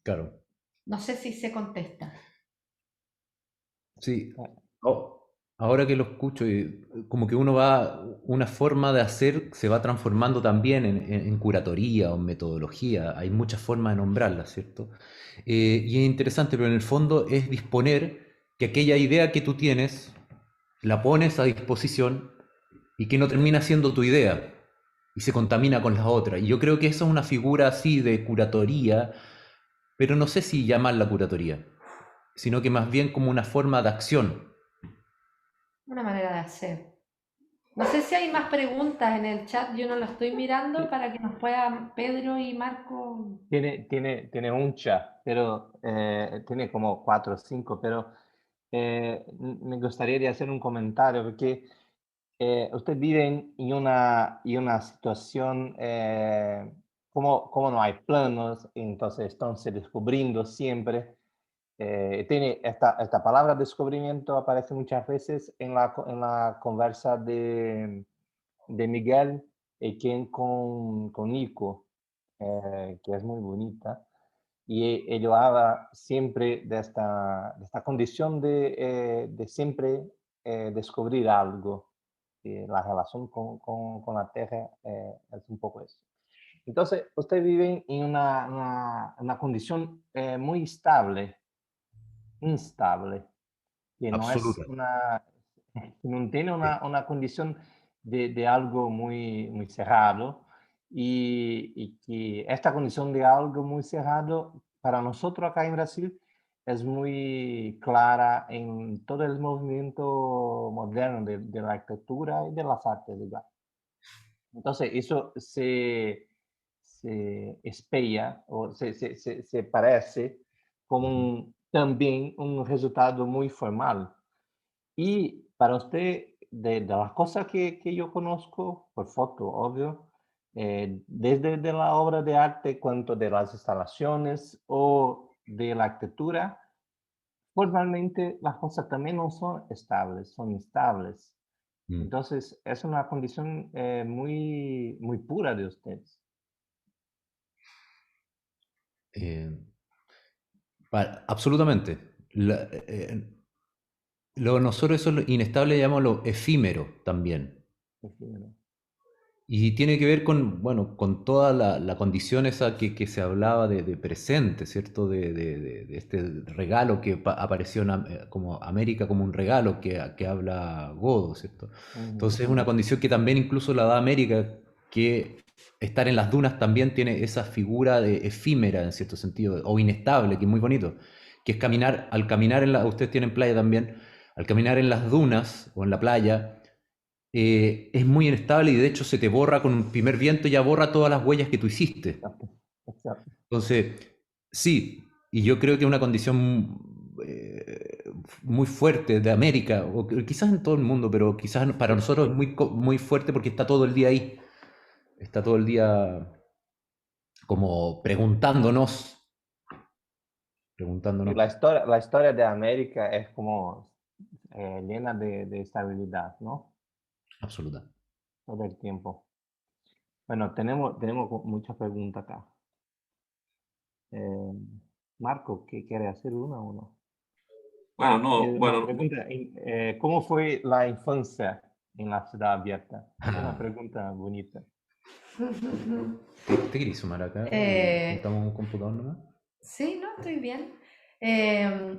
Claro. no sé si se contesta. Sí. Ahora que lo escucho, como que uno va, una forma de hacer se va transformando también en curatoría o en metodología. Hay muchas formas de nombrarla, ¿cierto? Y es interesante, pero en el fondo es disponer que aquella idea que tú tienes la pones a disposición y que no termina siendo tu idea y se contamina con las otras. Y yo creo que esa es una figura así de curatoría, pero no sé si llamarla curatoría, sino que más bien como una forma de acción. Una manera de hacer. No sé si hay más preguntas en el chat, yo no lo estoy mirando para que nos puedan Pedro y Marco. Tiene un chat, pero tiene como 4 o 5, pero me gustaría de hacer un comentario porque usted vive en una situación como no hay planos, entonces están se descubriendo siempre. Tiene esta palabra descubrimiento aparece muchas veces en la conversa de Miguel y quien con Nico, que es muy bonita. Y él habla siempre de esta condición de siempre descubrir algo. Y la relación con la Tierra es un poco eso. Entonces, usted vive en una condición muy instable, que no es Absoluta. que no tiene Sí. una condición de algo muy cerrado y que esta condición de algo muy cerrado para nosotros acá en Brasil es muy clara en todo el movimiento moderno de la arquitectura y de las artes igual. Entonces, eso se espella o se parece como también un resultado muy formal. Y para usted, de las cosas que yo conozco, por foto, obvio, desde de la obra de arte, cuanto de las instalaciones o de la arquitectura, formalmente las cosas también no son estables, son instables. Mm. Entonces, es una condición muy pura de ustedes. Eh, Absolutamente. Nosotros eso lo inestable llamamos lo efímero también. Efímero. Y tiene que ver con, bueno, con toda la condición esa que se hablaba de presente, ¿cierto? De este regalo que apareció como América como un regalo que habla Godo, ¿cierto? Ujú. Entonces es una condición que también incluso la da América, que estar en las dunas también tiene esa figura de efímera en cierto sentido, o inestable, que es muy bonito, que es caminar, al caminar ustedes tienen playa también, al caminar en las dunas o en la playa, es muy inestable y de hecho se te borra con un primer viento, ya borra todas las huellas que tú hiciste. Exacto, exacto. Entonces, sí, y yo creo que es una condición muy fuerte de América, o quizás en todo el mundo, pero quizás para nosotros es muy fuerte porque está todo el día ahí, está todo el día como Y preguntándonos. la historia de América es como llena de estabilidad, ¿no? Absoluta. Todo el tiempo. Bueno, tenemos muchas preguntas acá. Marco, ¿qué quiere hacer una o no? Bueno, no, Una bueno, pregunta, ¿cómo fue la infancia en la ciudad abierta? Es una Ah, pregunta bonita. ¿te querés sumar acá? Eh, ¿Estamos en un computador nomás? sí, no, estoy bien. Eh,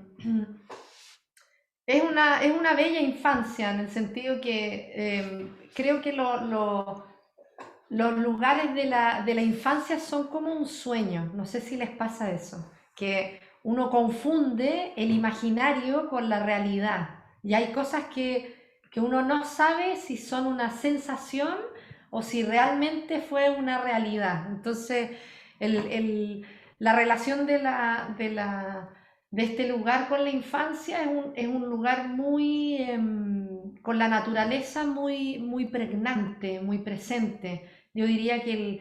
es una bella infancia en el sentido que creo que los lugares de la infancia son como un sueño. No sé si les pasa eso, que uno confunde el imaginario con la realidad. Y hay cosas que uno no sabe si son una sensación o si realmente fue una realidad. Entonces, la relación de este lugar con la infancia es un lugar muy, con la naturaleza muy, muy pregnante, muy presente. Yo diría que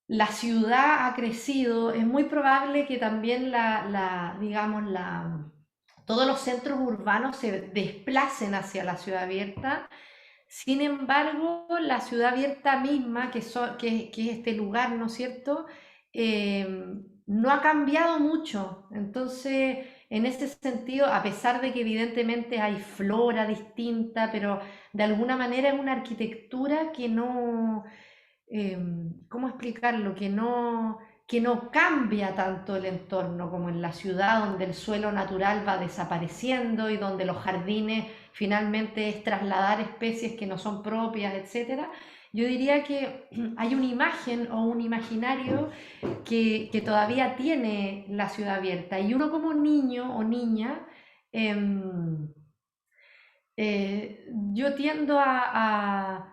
la ciudad ha crecido, es muy probable que también digamos, todos los centros urbanos se desplacen hacia la ciudad abierta. Sin embargo, la ciudad abierta misma, que es este lugar, ¿no es cierto? No ha cambiado mucho. Entonces, en ese sentido, a pesar de que evidentemente hay flora distinta, pero de alguna manera es una arquitectura que no, ¿cómo explicarlo? Que no cambia tanto el entorno como en la ciudad, donde el suelo natural va desapareciendo y donde los jardines finalmente es trasladar especies que no son propias, etcétera. Yo diría que hay una imagen o un imaginario que todavía tiene la ciudad abierta y uno como niño o niña, em, yo tiendo a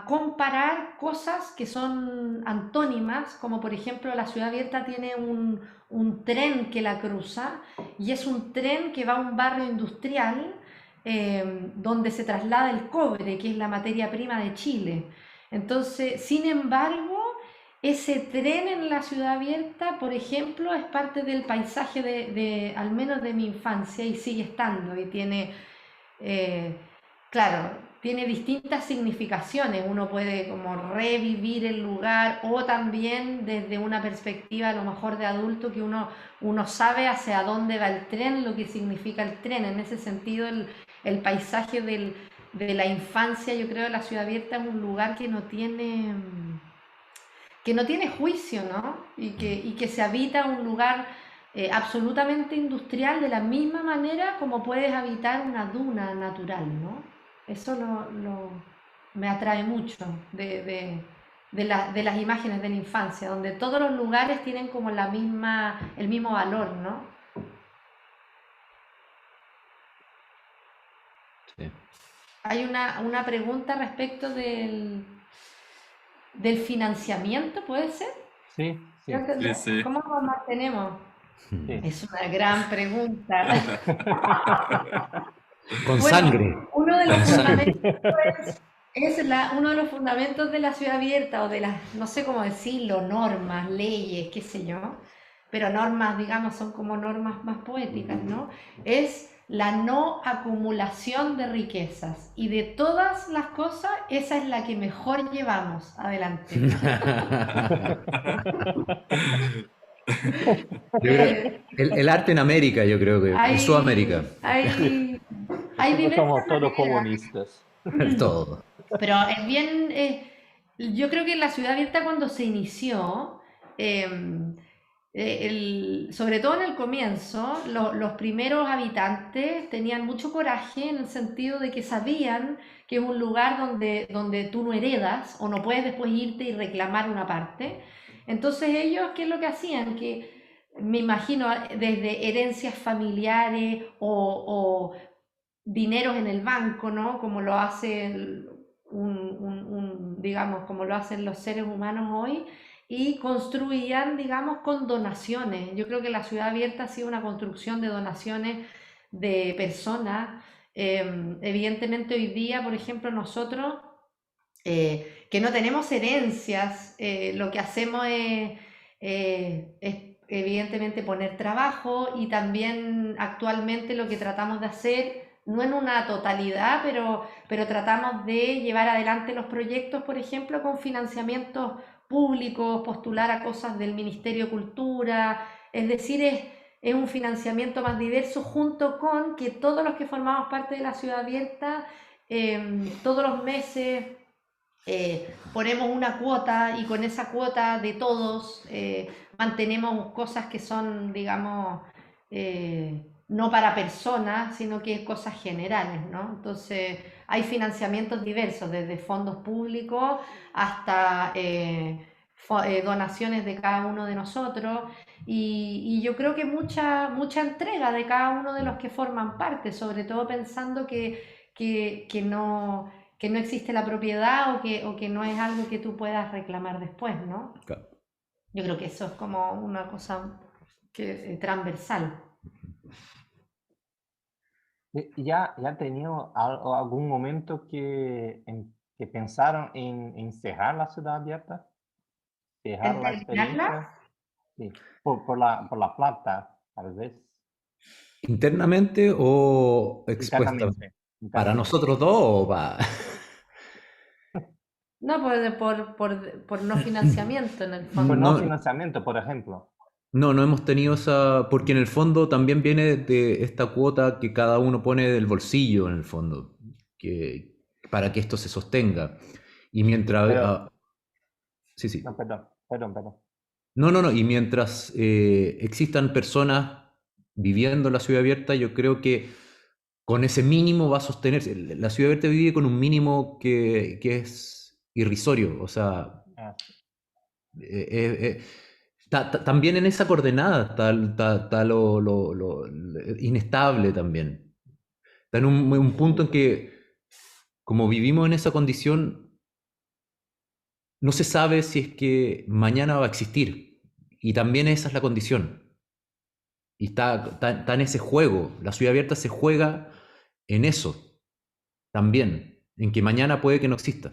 comparar cosas que son antónimas, como por ejemplo la ciudad abierta tiene un tren que la cruza y es un tren que va a un barrio industrial donde se traslada el cobre, que es la materia prima de Chile. Entonces, sin embargo, ese tren en la ciudad abierta, por ejemplo, es parte del paisaje al menos de mi infancia y sigue estando y tiene claro, tiene distintas significaciones. Uno puede como revivir el lugar o también desde una perspectiva a lo mejor de adulto que uno sabe hacia dónde va el tren, lo que significa el tren. En ese sentido, el paisaje de la infancia, yo creo, de la ciudad abierta es un lugar que no tiene juicio, ¿no? Y que se habita un lugar absolutamente industrial de la misma manera como puedes habitar una duna natural, ¿no? Eso me atrae mucho de las imágenes de la infancia, donde todos los lugares tienen como el mismo valor, ¿no? Sí. Hay una pregunta respecto del financiamiento, ¿puede ser? Sí, sí. sí, sí. ¿Cómo nos mantenemos? Sí. Es una gran pregunta. Con Bueno, sangre. uno de los Con sangre. fundamentos uno de los fundamentos de la ciudad abierta o de las, no sé cómo decirlo, normas, leyes, qué sé yo, pero normas, digamos, son como normas más poéticas, ¿no? Es la no acumulación de riquezas y de todas las cosas, esa es la que mejor llevamos adelante. Yo creo, el arte en América, yo creo que, en Sudamérica, Hay Nosotros diversas somos todos maneras. comunistas. todo. Pero es bien, yo creo que la ciudad abierta cuando se inició, sobre todo en el comienzo, los primeros habitantes tenían mucho coraje en el sentido de que sabían que es un lugar donde tú no heredas o no puedes después irte y reclamar una parte. Entonces ellos, ¿qué es lo que hacían? Que me imagino desde herencias familiares o dineros en el banco, ¿no? Como lo hace digamos, como lo hacen los seres humanos hoy, y construían, digamos, con donaciones. Yo creo que la ciudad abierta ha sido una construcción de donaciones de personas. Evidentemente hoy día, por ejemplo, nosotros, que no tenemos herencias, lo que hacemos es evidentemente poner trabajo, y también actualmente lo que tratamos de hacer, no en una totalidad, pero tratamos de llevar adelante los proyectos, por ejemplo, con financiamientos públicos, postular a cosas del Ministerio de Cultura, es decir, es un financiamiento más diverso, junto con que todos los que formamos parte de la ciudad abierta, todos los meses ponemos una cuota, y con esa cuota de todos mantenemos cosas que son, digamos, no para personas, sino que cosas generales, ¿no? Entonces hay financiamientos diversos, desde fondos públicos hasta donaciones de cada uno de nosotros, y yo creo que mucha entrega de cada uno de los que forman parte, sobre todo pensando que no existe la propiedad, o que no es algo que tú puedas reclamar después, ¿no? Claro. Yo creo que eso es como una cosa transversal. ¿Ya han tenido algún momento que pensaron en cerrar la ciudad abierta? ¿Cerrar ¿En la terminarla? experiencia? Sí, por la plata, tal vez. ¿Internamente o expuesta? Internamente. ¿Para Internamente. nosotros dos o para...? No, por no financiamiento en el Por fondo. no No, financiamiento, por ejemplo. no hemos tenido esa... Porque en el fondo también viene de esta cuota que cada uno pone del bolsillo, en el fondo, para que esto se sostenga. Y mientras... Pero, sí, sí. no, perdón. No. Y mientras existan personas viviendo en la ciudad abierta, yo creo que con ese mínimo va a sostenerse. La ciudad abierta vive con un mínimo que es irrisorio. O sea, Ah, también en esa coordenada está lo inestable también. Está en un punto en que, como vivimos en esa condición, no se sabe si es que mañana va a existir. Y también esa es la condición. Y está en ese juego. La ciudad abierta se juega en eso también, en que mañana puede que no exista.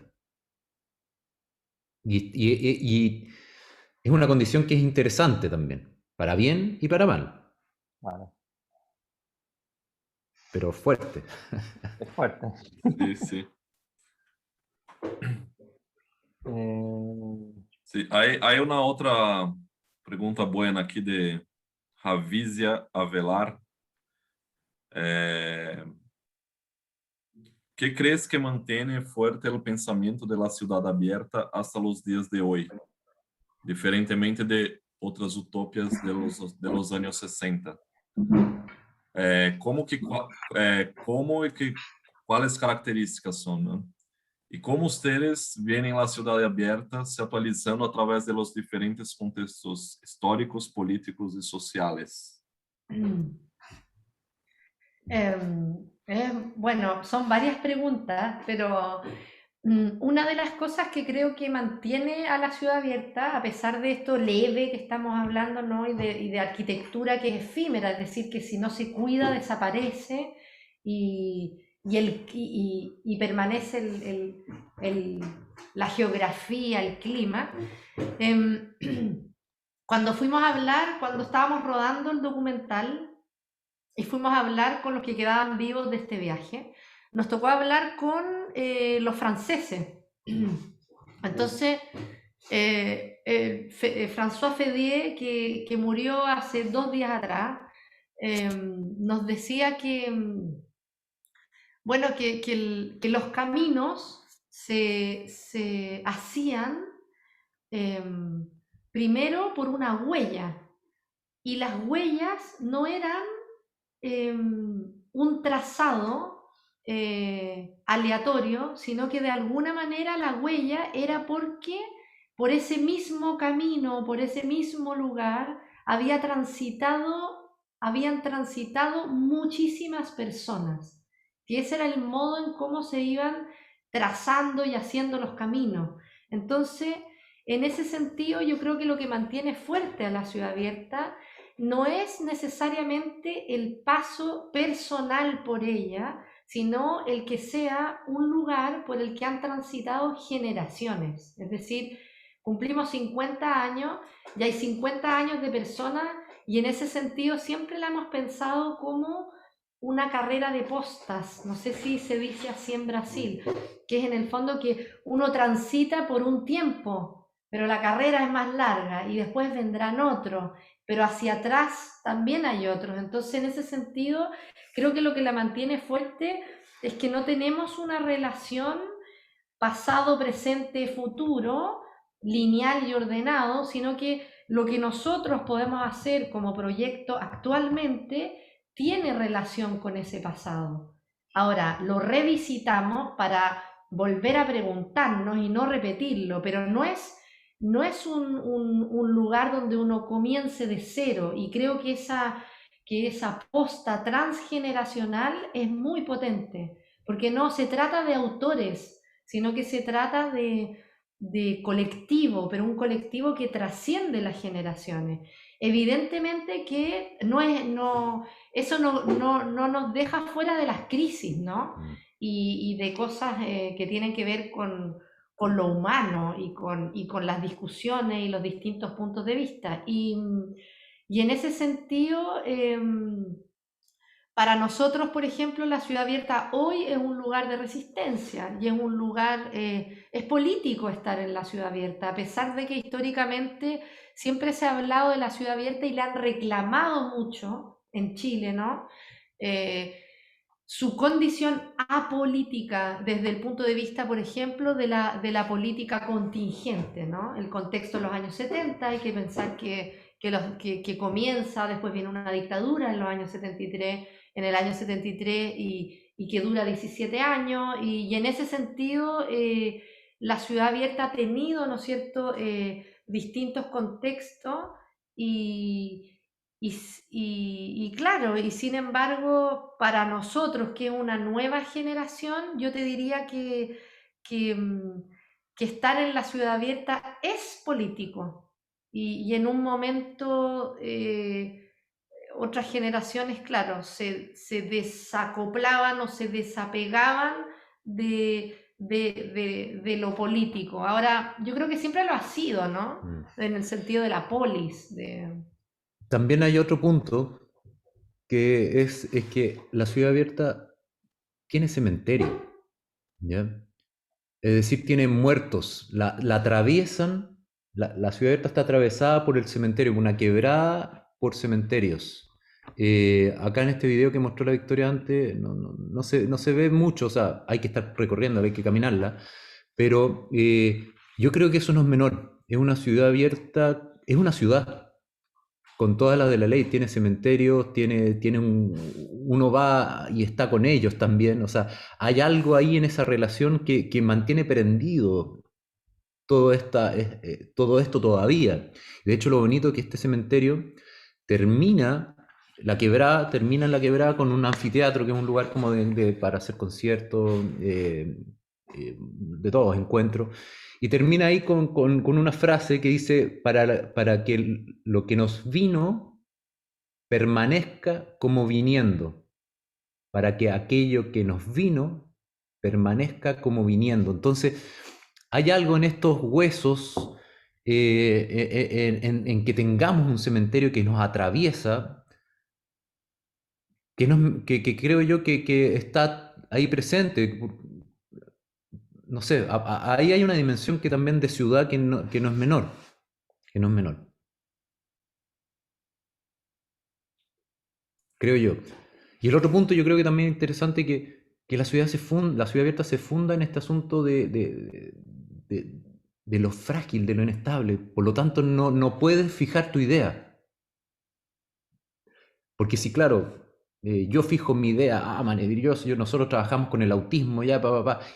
Y es una condición que es interesante también, para bien y para mal, vale. pero fuerte. Es fuerte. Sí, sí. Sí, hay una otra pregunta buena aquí de Javisia Avelar. ¿Qué crees que mantiene fuerte el pensamiento de la ciudad abierta hasta los días de hoy, diferentemente de otras utopias de los años 60? ¿Cuáles características son, ¿no? ¿Y cómo ustedes ven la ciudad abierta se actualizando a través de los diferentes contextos históricos, políticos y sociales? Bueno, son varias preguntas, pero una de las cosas que creo que mantiene a la ciudad abierta, a pesar de esto leve que estamos hablando, ¿no? y de arquitectura que es efímera, es decir, que si no se cuida desaparece, y permanece la geografía, el clima. Cuando estábamos rodando el documental y fuimos a hablar con los que quedaban vivos de este viaje, nos tocó hablar con los franceses. Entonces, François Fedier, que murió hace 2 días atrás, nos decía bueno, que los caminos se hacían primero por una huella. y las huellas no eran un trazado aleatorio, sino que de alguna manera la huella era porque por ese mismo camino, por ese mismo lugar, habían transitado muchísimas personas, que ese era el modo en cómo se iban trazando y haciendo los caminos. Entonces, en ese sentido, yo creo que lo que mantiene fuerte a la ciudad abierta no es necesariamente el paso personal por ella, sino el que sea un lugar por el que han transitado generaciones. Es decir, cumplimos 50 años y hay 50 años de personas, y en ese sentido siempre la hemos pensado como una carrera de postas, no sé si se dice así en Brasil, que es en el fondo que uno transita por un tiempo, pero la carrera es más larga y después vendrán otros, pero hacia atrás también hay otros. Entonces, en ese sentido, creo que lo que la mantiene fuerte es que no tenemos una relación pasado, presente, futuro, lineal y ordenado, sino que lo que nosotros podemos hacer como proyecto actualmente tiene relación con ese pasado. Ahora, lo revisitamos para volver a preguntarnos y no repetirlo, pero no es un lugar donde uno comience de cero, y creo que esa posta transgeneracional es muy potente, porque no se trata de autores, sino que se trata de colectivo, pero un colectivo que trasciende las generaciones. Evidentemente que eso no nos deja fuera de las crisis, ¿no? Y de cosas que tienen que ver con lo humano y con las discusiones y los distintos puntos de vista. Y en ese sentido, para nosotros, por ejemplo, la ciudad abierta hoy es un lugar de resistencia y es un lugar, es político estar en la ciudad abierta, a pesar de que históricamente siempre se ha hablado de la ciudad abierta y le han reclamado mucho en Chile, ¿no? Su condición apolítica desde el punto de vista, por ejemplo, de la política contingente, ¿no? El contexto de los años 70, hay que pensar que comienza, después viene una dictadura en los años 73, en el año 73, y que dura 17 años, y en ese sentido la ciudad abierta ha tenido, ¿no es cierto?, distintos contextos, y claro, y sin embargo, para nosotros, que es una nueva generación, yo te diría que, que estar en la ciudad abierta es político, y en un momento otras generaciones, claro, se desacoplaban o se desapegaban de lo político. Ahora, yo creo que siempre lo ha sido, ¿no? En el sentido de la polis. También hay otro punto que es que la ciudad abierta tiene cementerio, ¿ya? Es decir, tiene muertos, la atraviesan, la ciudad abierta está atravesada por el cementerio, una quebrada por cementerios. Acá en este video que mostró la Victoria antes, no se ve mucho, o sea, hay que estar recorriendo, hay que caminarla, pero yo creo que eso no es menor. Es una ciudad abierta, es una ciudad con todas las de la ley, tiene cementerios, uno va y está con ellos también, o sea, hay algo ahí en esa relación que mantiene prendido todo esto todavía. De hecho, lo bonito es que este cementerio termina en la quebrada con un anfiteatro, que es un lugar como para hacer conciertos, de todos, encuentros, y termina ahí con una frase que dice, para que lo que nos vino permanezca como viniendo, para que aquello que nos vino permanezca como viniendo. Entonces, hay algo en estos huesos, en que tengamos un cementerio que nos atraviesa, que creo yo que está ahí presente. No sé, ahí hay una dimensión que también de ciudad que no es menor, que no es menor. Creo yo. Y el otro punto yo creo que también es interesante que la ciudad abierta se funda en este asunto de lo frágil, de lo inestable. Por lo tanto, no puedes fijar tu idea. Porque si, claro, yo fijo mi idea, nosotros trabajamos con el autismo, ya,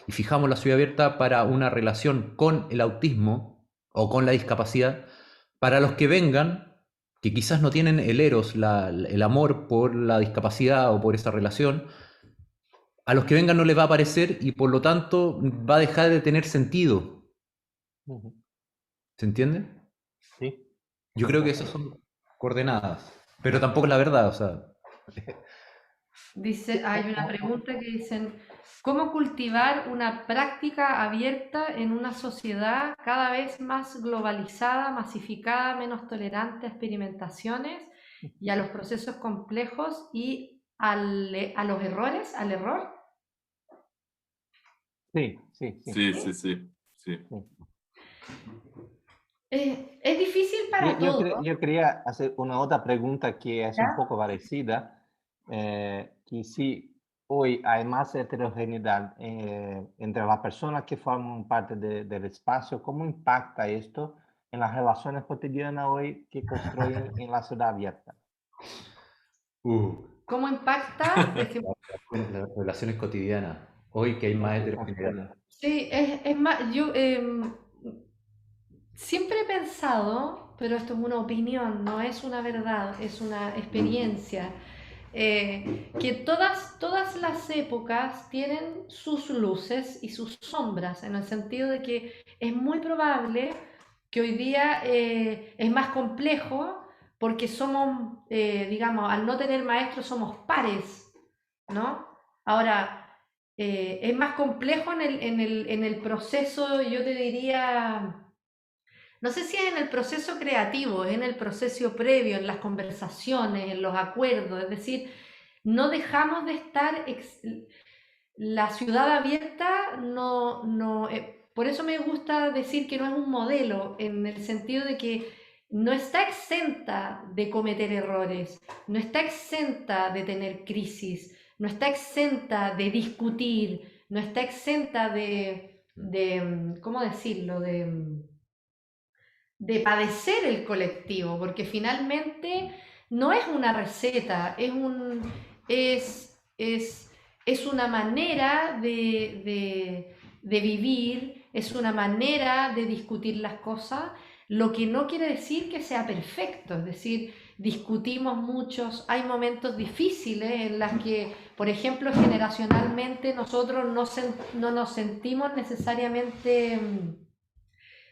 y fijamos la ciudad abierta para una relación con el autismo o con la discapacidad, para los que vengan, que quizás no tienen el eros, el amor por la discapacidad o por esa relación, a los que vengan no les va a aparecer y por lo tanto va a dejar de tener sentido. Ujú. ¿Se entiende? Sí, Yo creo que esas son coordenadas, pero tampoco es la verdad, o sea. Dice, hay una pregunta que dicen, ¿cómo cultivar una práctica abierta en una sociedad cada vez más globalizada, masificada, menos tolerante a experimentaciones y a los procesos complejos y a los errores, al error? sí, sí, sí. Sí, sí, sí, sí. Es difícil para todos, Yo quería hacer una otra pregunta que es un ¿ya? poco parecida, que si hoy hay más heterogeneidad entre las personas que forman parte del espacio, ¿cómo impacta esto en las relaciones cotidianas hoy que construyen en la ciudad abierta? ¿Cómo impacta? Es que Las relaciones cotidianas, hoy que hay O más que heterogeneidad. construyen. sí, es más, yo siempre he pensado, pero esto es una opinión, no es una verdad, es una experiencia, que todas las épocas tienen sus luces y sus sombras, en el sentido de que es muy probable que hoy día es más complejo porque somos, digamos, al no tener maestros somos pares, ¿no? Ahora, es más complejo en el proceso, yo te diría, no sé si es en el proceso creativo, es en el proceso previo, en las conversaciones, en los acuerdos, es decir, no dejamos de estar, la ciudad abierta por eso me gusta decir que no es un modelo, en el sentido de que no está exenta de cometer errores, no está exenta de tener crisis, no está exenta de discutir, no está exenta ¿cómo decirlo?, de padecer el colectivo, porque finalmente no es una receta, es una manera de vivir, es una manera de discutir las cosas, lo que no quiere decir que sea perfecto, es decir, discutimos muchos, hay momentos difíciles en los que, por ejemplo, generacionalmente nosotros no nos sentimos necesariamente,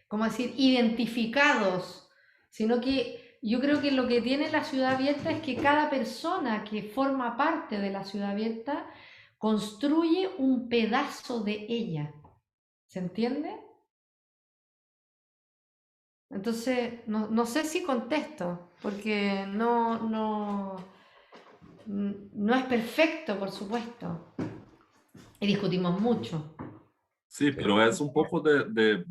¿cómo decir?, identificados, sino que yo creo que lo que tiene la ciudad abierta es que cada persona que forma parte de la ciudad abierta construye un pedazo de ella. ¿Se entiende? Entonces, no sé si contesto, porque no es perfecto, por supuesto, y discutimos mucho. Sí, pero es un poco de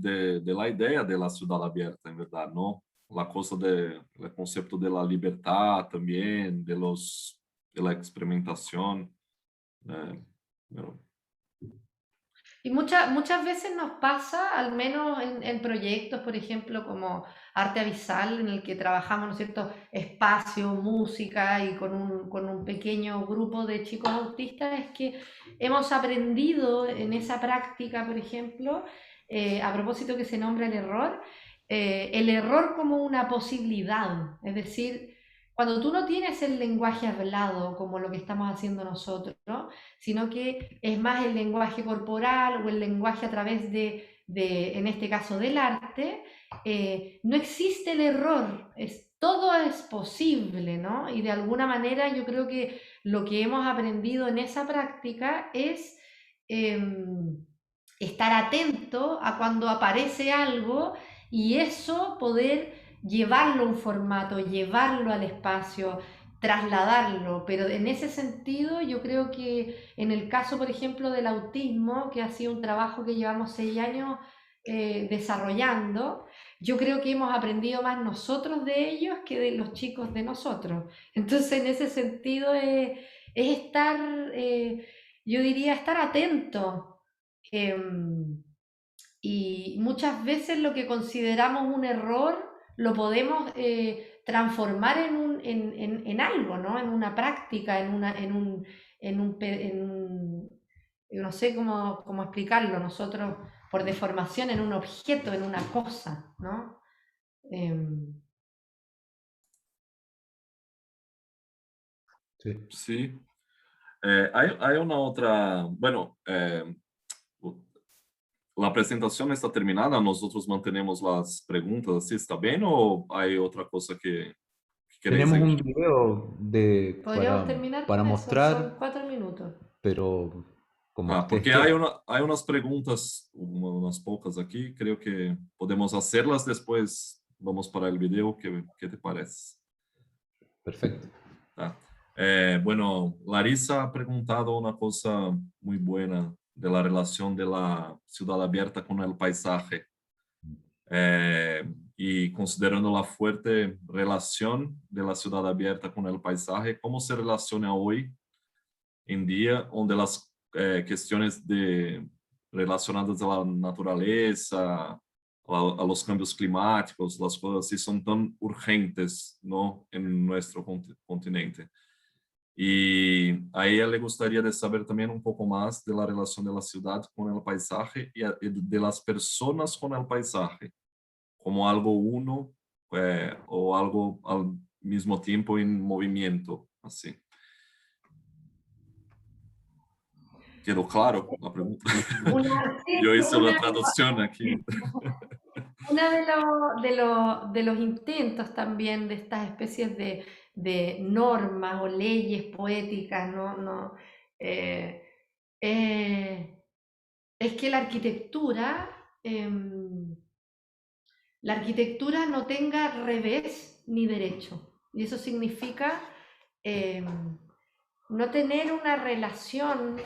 la idea de la ciudad abierta, en verdad, ¿no? La cosa el concepto de la libertad también, de la experimentación. Pero Y muchas veces nos pasa, al menos en proyectos, por ejemplo, como Arte Avisal, en el que trabajamos, ¿no es cierto?, espacio, música y con un pequeño grupo de chicos autistas, es que hemos aprendido en esa práctica, por ejemplo, a propósito que se nombra el error como una posibilidad, es decir, cuando tú no tienes el lenguaje hablado como lo que estamos haciendo nosotros, ¿no?, sino que es más el lenguaje corporal o el lenguaje a través en este caso, del arte, no existe el error, todo es posible, ¿no? Y de alguna manera yo creo que lo que hemos aprendido en esa práctica es estar atento a cuando aparece algo y eso poder llevarlo a un formato, llevarlo al espacio, trasladarlo, pero en ese sentido yo creo que en el caso, por ejemplo, del autismo, que ha sido un trabajo que llevamos 6 años desarrollando, yo creo que hemos aprendido más nosotros de ellos que de los chicos de nosotros. Entonces, en ese sentido es estar, yo diría, estar atento. Y muchas veces lo que consideramos un error lo podemos transformar en algo, ¿no? En una práctica, no sé cómo explicarlo, nosotros por deformación en un objeto, en una cosa, ¿no? Sí. Sí. Hay una otra, bueno, la presentación está terminada, nosotros mantenemos las preguntas, ¿así está bien o hay otra cosa que queréis Tenemos un seguir? video Podríamos terminar para con eso, son mostrar, 4 minutos. pero como ustedes Porque hay, quieran. hay unas preguntas, unas pocas aquí, creo que podemos hacerlas después, vamos para el video, ¿qué te parece? Perfecto. Tá. Bueno, Larissa ha preguntado una cosa muy buena de la relación de la ciudad abierta con el paisaje. Y considerando la fuerte relación de la ciudad abierta con el paisaje, ¿cómo se relaciona hoy en día, donde las cuestiones relacionadas a la naturaleza, a los cambios climáticos, las cosas así son tan urgentes, ¿no? En nuestro continente? Y a ella le gustaría de saber también un poco más de la relación de la ciudad con el paisaje y de las personas con el paisaje, como algo uno o algo al mismo tiempo en movimiento, así. ¿Quedó claro la pregunta? Yo hice una traducción aquí. Uno de los intentos también de estas especies de normas o leyes poéticas, es que la arquitectura no tenga revés ni derecho. Y eso significa no tener una relación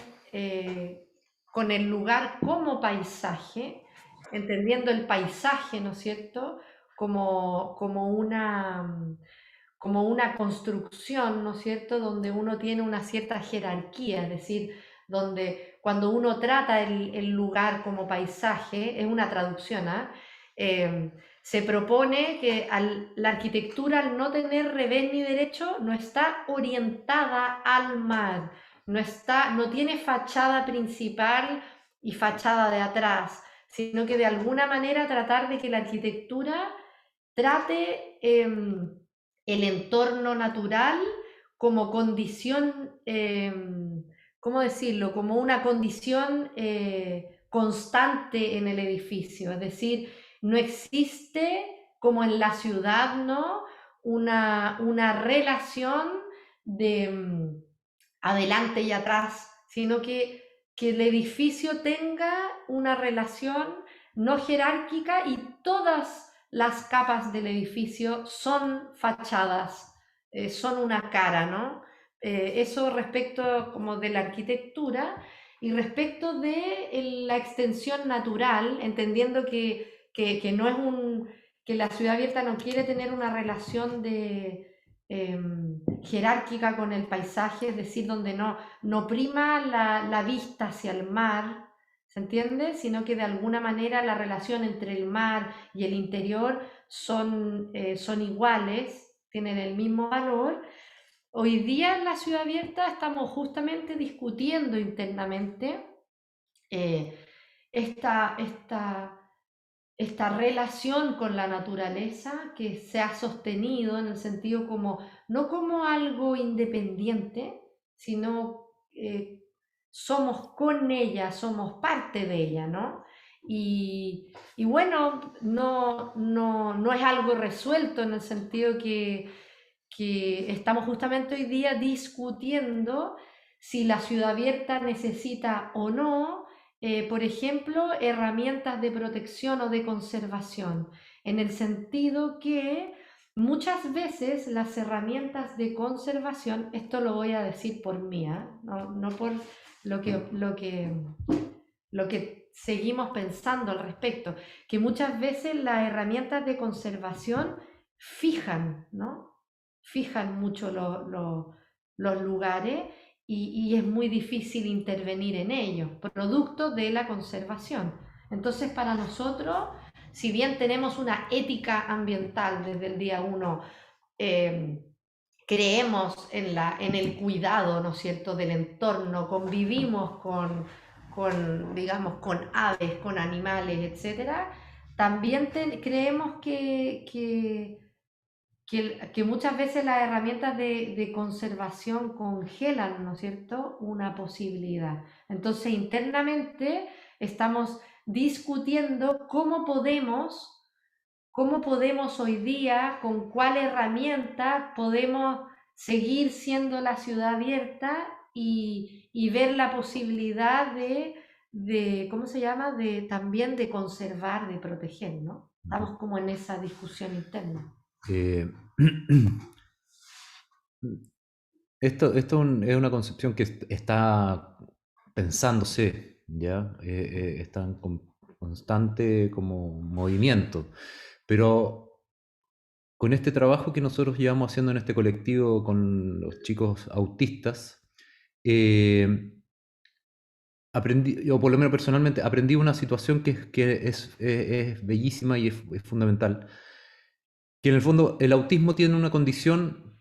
con el lugar como paisaje, entendiendo el paisaje, ¿no es cierto?, como una construcción, ¿no es cierto?, donde uno tiene una cierta jerarquía, es decir, donde cuando uno trata el lugar como paisaje, es una traducción, se propone que la arquitectura, al no tener revés ni derecho, no está orientada al mar, no tiene fachada principal y fachada de atrás, sino que de alguna manera tratar de que la arquitectura trate el entorno natural como condición, ¿cómo decirlo?, como una condición constante en el edificio, es decir, no existe como en la ciudad, ¿no?, una relación de adelante y atrás, sino que el edificio tenga una relación no jerárquica y todas las capas del edificio son fachadas, son una cara, ¿no? Eso respecto como de la arquitectura y respecto de la extensión natural, entendiendo que no es que la ciudad abierta no quiere tener una relación jerárquica con el paisaje, es decir, donde no prima la vista hacia el mar, ¿se entiende? Sino que de alguna manera la relación entre el mar y el interior son iguales, tienen el mismo valor. Hoy día en la ciudad abierta estamos justamente discutiendo internamente esta relación con la naturaleza que se ha sostenido en el sentido no como algo independiente, sino somos con ella, somos parte de ella, ¿no? Y bueno, no es algo resuelto en el sentido que estamos justamente hoy día discutiendo si la ciudad abierta necesita o no, por ejemplo, herramientas de protección o de conservación, en el sentido que muchas veces las herramientas de conservación, esto lo voy a decir por mí, no por lo que seguimos pensando al respecto, que muchas veces las herramientas de conservación fijan, ¿no? Fijan mucho los lugares y es muy difícil intervenir en ellos, producto de la conservación. Entonces, para nosotros, si bien tenemos una ética ambiental desde el día 1, creemos en el cuidado, ¿no es cierto?, del entorno, convivimos digamos, con aves, con animales, etcétera, también creemos que muchas veces las herramientas de conservación congelan, ¿no es cierto?, una posibilidad. Entonces, internamente estamos discutiendo cómo podemos hoy día, con cuál herramienta podemos seguir siendo la ciudad abierta y ver la posibilidad ¿cómo se llama?, también de conservar, de proteger, ¿no? Estamos como en esa discusión interna. Esto es una concepción que está pensándose, ¿ya? Está en constante como movimiento, pero con este trabajo que nosotros llevamos haciendo en este colectivo con los chicos autistas, aprendí, o por lo menos personalmente, aprendí una situación que es bellísima y es fundamental, que en el fondo el autismo tiene una condición,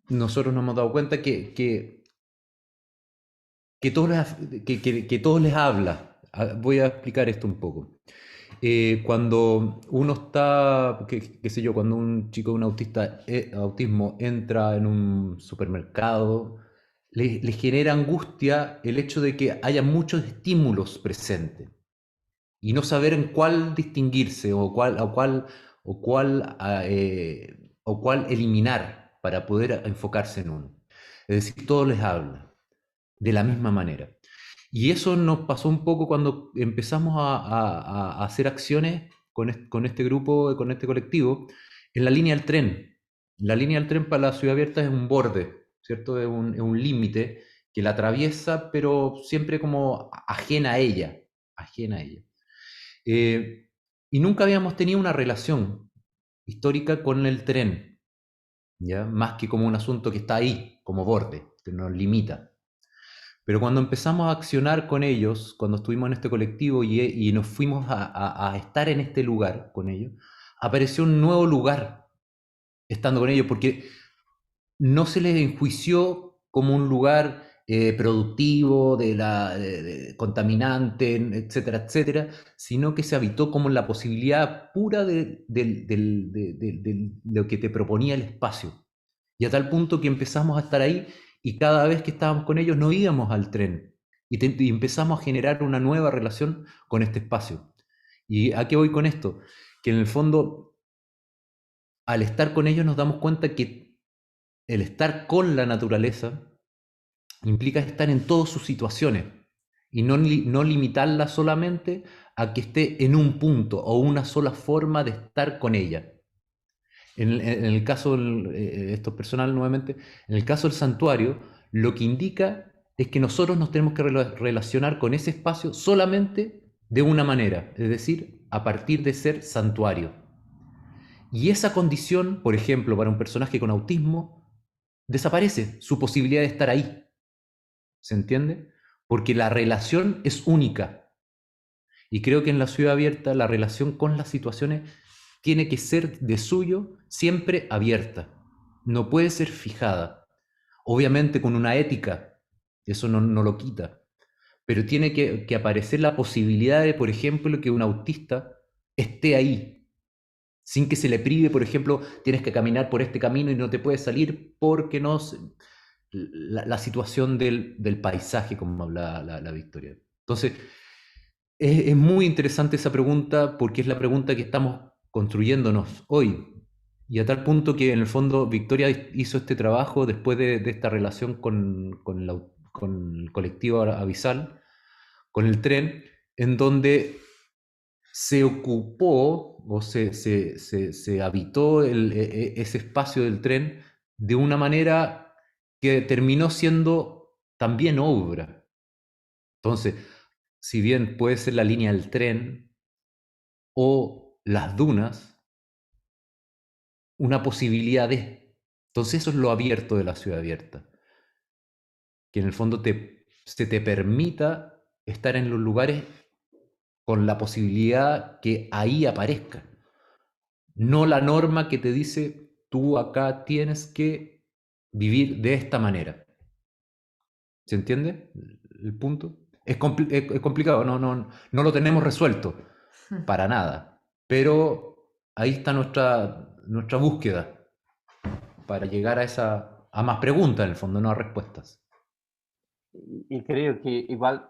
nosotros nos hemos dado cuenta que todos les habla. Voy a explicar esto un poco. Cuando uno está, qué sé yo, cuando un chico de un autismo entra en un supermercado, le genera angustia el hecho de que haya muchos estímulos presentes y no saber en cuál distinguirse o cuál eliminar para poder enfocarse en uno. Es decir, todo les habla de la misma manera. Y eso nos pasó un poco cuando empezamos a hacer acciones con este grupo, con este colectivo, en la línea del tren. La línea del tren para la ciudad abierta es un borde, ¿cierto? Es un límite que la atraviesa, pero siempre como ajena a ella, ajena a ella. Y nunca habíamos tenido una relación histórica con el tren, ¿ya? Más que como un asunto que está ahí, como borde, que nos limita. Pero cuando empezamos a accionar con ellos, cuando estuvimos en este colectivo y nos fuimos a estar en este lugar con ellos, apareció un nuevo lugar estando con ellos, porque no se les enjuició como un lugar productivo, contaminante, etcétera, etcétera, sino que se habitó como la posibilidad pura de lo que te proponía el espacio. Y a tal punto que empezamos a estar ahí y cada vez que estábamos con ellos no íbamos al tren y empezamos a generar una nueva relación con este espacio. ¿Y a qué voy con esto? Que en el fondo, al estar con ellos nos damos cuenta que el estar con la naturaleza implica estar en todas sus situaciones y no limitarla solamente a que esté en un punto o una sola forma de estar con ella. En el caso, esto es personal nuevamente, en el caso del santuario, lo que indica es que nosotros nos tenemos que relacionar con ese espacio solamente de una manera, es decir, a partir de ser santuario. Y esa condición, por ejemplo, para un personaje con autismo, desaparece su posibilidad de estar ahí. ¿Se entiende? Porque la relación es única. Y creo que en la ciudad abierta la relación con las situaciones tiene que ser de suyo siempre abierta. No puede ser fijada. Obviamente con una ética, eso no lo quita. Pero tiene que aparecer la posibilidad de, por ejemplo, que un autista esté ahí, sin que se le prive, por ejemplo, tienes que caminar por este camino y no te puedes salir porque no... La situación del paisaje, como habla la Victoria. Entonces, es muy interesante esa pregunta porque es la pregunta que estamos construyéndonos hoy. Y a tal punto que en el fondo Victoria hizo este trabajo después de esta relación con el colectivo Avisal, con el tren, en donde se ocupó o se habitó ese espacio del tren de una manera que terminó siendo también obra. Entonces, si bien puede ser la línea del tren o las dunas, una posibilidad de... Entonces eso es lo abierto de la ciudad abierta. Que en el fondo se te permita estar en los lugares con la posibilidad que ahí aparezca. No la norma que te dice tú acá tienes que vivir de esta manera. ¿Se entiende el punto? Es complicado, no lo tenemos resuelto para nada, pero ahí está nuestra búsqueda para llegar a más preguntas en el fondo, no a respuestas. Y creo que igual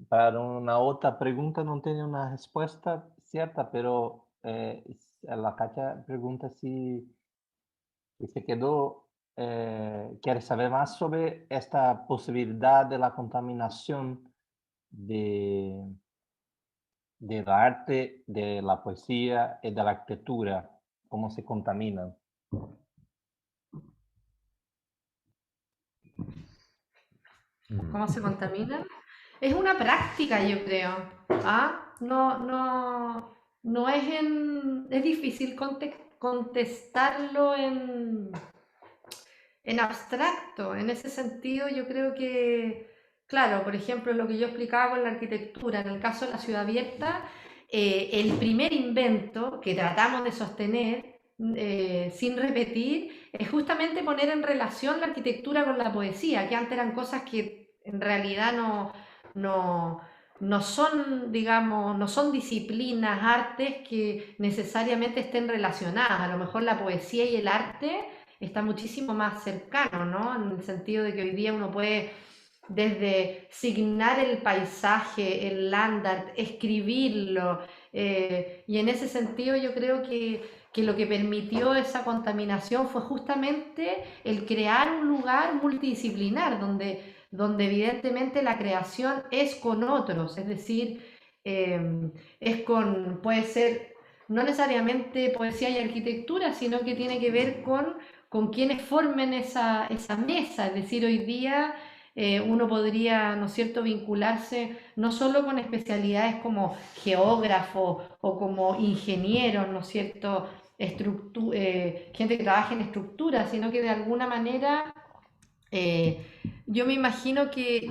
para una otra pregunta no tiene una respuesta cierta, pero la Katia pregunta si se quedó, quiere saber más sobre esta posibilidad de la contaminación del arte, de la poesía y de la arquitectura, cómo se contaminan. ¿Cómo se contaminan? Es una práctica, yo creo. ¿Ah? No es difícil contestarlo en abstracto. En ese sentido, yo creo que, claro, por ejemplo, lo que yo explicaba con la arquitectura, en el caso de la ciudad abierta, el primer invento que tratamos de sostener sin repetir es justamente poner en relación la arquitectura con la poesía, que antes eran cosas que en realidad no son, digamos, no son disciplinas, artes que necesariamente estén relacionadas. A lo mejor la poesía y el arte está muchísimo más cercano, ¿no? En el sentido de que hoy día uno puede desde signar el paisaje, el land art, escribirlo, y en ese sentido yo creo que lo que permitió esa contaminación fue justamente el crear un lugar multidisciplinar donde evidentemente la creación es con otros, es decir, puede ser no necesariamente poesía y arquitectura, sino que tiene que ver con quienes formen esa mesa, es decir, hoy día uno podría, ¿no es cierto?, vincularse no solo con especialidades como geógrafo o como ingenieros, ¿no es cierto?, gente que trabaja en estructura, sino que de alguna manera yo me imagino que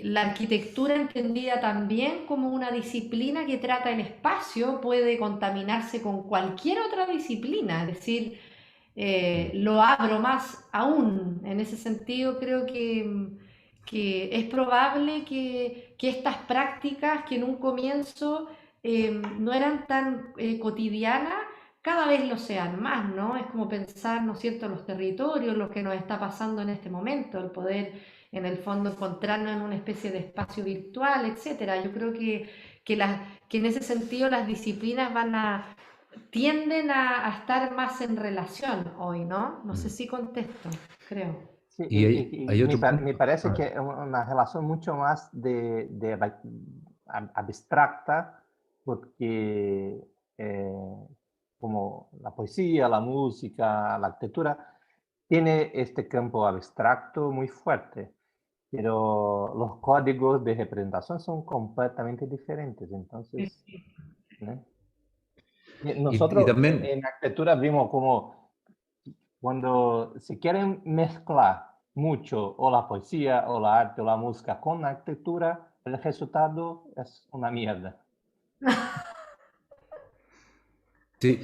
la arquitectura entendida también como una disciplina que trata el espacio puede contaminarse con cualquier otra disciplina, es decir, lo abro más aún. En ese sentido creo que es probable que estas prácticas que en un comienzo no eran tan cotidianas, cada vez lo sean más, ¿no? Es como pensar, ¿no es cierto?, los territorios, lo que nos está pasando en este momento, el poder en el fondo encontrarnos en una especie de espacio virtual, etcétera. Yo creo que en ese sentido las disciplinas tienden a estar más en relación hoy, ¿no? No sé si contesto, creo. Sí, Y hay otro punto. me parece que es una relación mucho más abstracta, porque como la poesía, la música, la arquitectura, tiene este campo abstracto muy fuerte, pero los códigos de representación son completamente diferentes. Entonces, ¿no? Nosotros también, en arquitectura vimos como cuando se quieren mezclar mucho o la poesía o la arte o la música con la arquitectura, el resultado es una mierda. sí,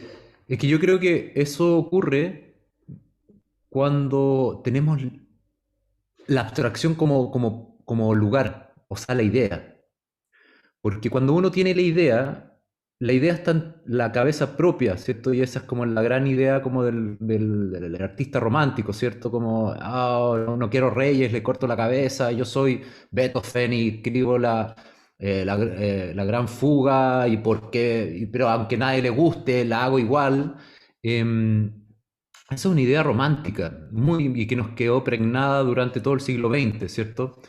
es que yo creo que eso ocurre cuando tenemos la abstracción como lugar, o sea, la idea. Porque cuando uno tiene la idea está en la cabeza propia, ¿cierto? Y esa es como la gran idea como del artista romántico, ¿cierto? Como, no quiero reyes, le corto la cabeza, yo soy Beethoven y escribo la gran fuga, y pero aunque a nadie le guste, la hago igual. Esa es una idea romántica, y que nos quedó pregnada durante todo el siglo XX, ¿cierto?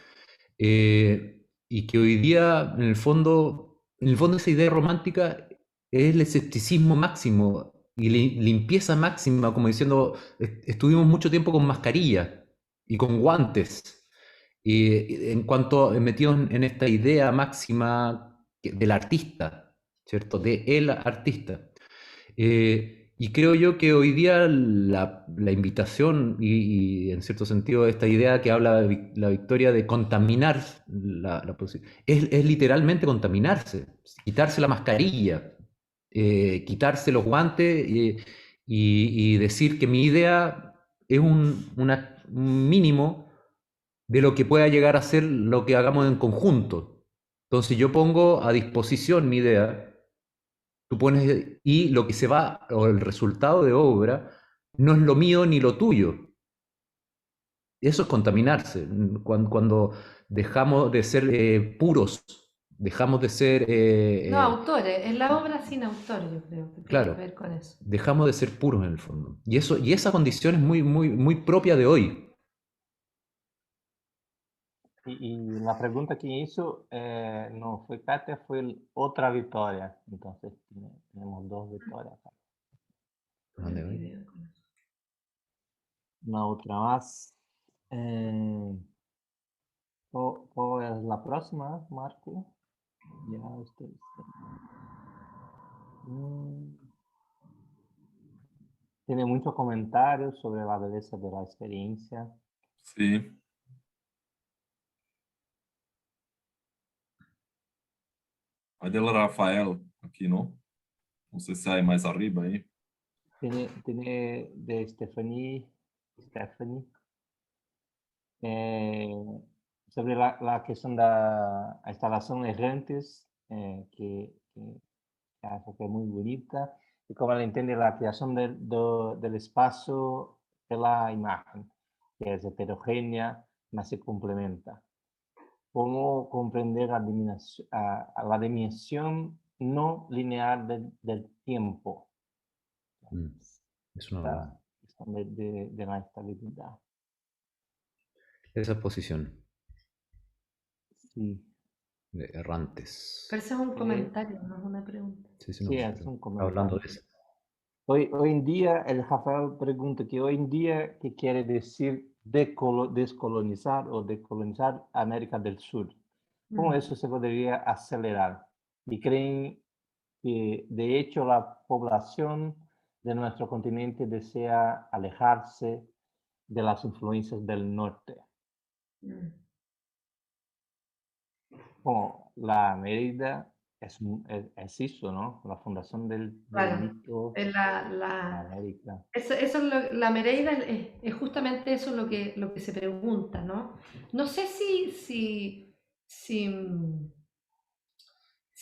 Y que hoy día, en el fondo esa idea romántica es el escepticismo máximo y limpieza máxima, como diciendo, estuvimos mucho tiempo con mascarilla y con guantes, en cuanto metidos en esta idea máxima del artista, ¿cierto? De el artista. Y creo yo que hoy día la invitación y en cierto sentido esta idea que habla la Victoria de contaminar es literalmente contaminarse, quitarse la mascarilla, quitarse los guantes y decir que mi idea es un mínimo de lo que pueda llegar a ser lo que hagamos en conjunto. Entonces yo pongo a disposición mi idea, tú pones, y lo que se va, o el resultado de obra, no es lo mío ni lo tuyo. Eso es contaminarse. Cuando dejamos de ser puros, dejamos de ser... No, autores, es la obra sin autor, yo creo que tiene que claro, ver con eso. dejamos de ser puros en el fondo. Y esa condición es muy propia de hoy. Y la pregunta que hizo no fue Katia, fue otra Victoria. Entonces tenemos dos Victorias acá. ¿Dónde voy? Una otra más. ¿Cuál es la próxima, Marco? Ya estoy. Tiene muchos comentarios sobre la belleza de la experiencia. Sí. Hay del Rafael aqui, ¿no? No sé si hay más arriba ahí. Tiene de Stephanie, sobre la cuestión de la instalación errantes, que acho que es muy bonita, y como ela entiende la creación del espacio de la imagen, que es heterogénea, mas se complementa. Cómo comprender la dimensión no lineal del tiempo. Es una La verdad. cuestión de la estabilidad. Esa posición Sí, de errantes. Pero ese es un comentario, no es una pregunta. Sí, no, sí, es pero un hablando comentario. de eso. Hoy en día, el Rafael pregunta que hoy en día, ¿qué quiere decir descolonizar o decolonizar América del Sur? ¿Cómo eso se podría acelerar? Y creen que, de hecho, la población de nuestro continente desea alejarse de las influencias del norte. Como la Mérida es eso, ¿no? La fundación del Claro, mito es de América. eso es la Mereida es justamente eso lo que se pregunta, ¿no? No sé si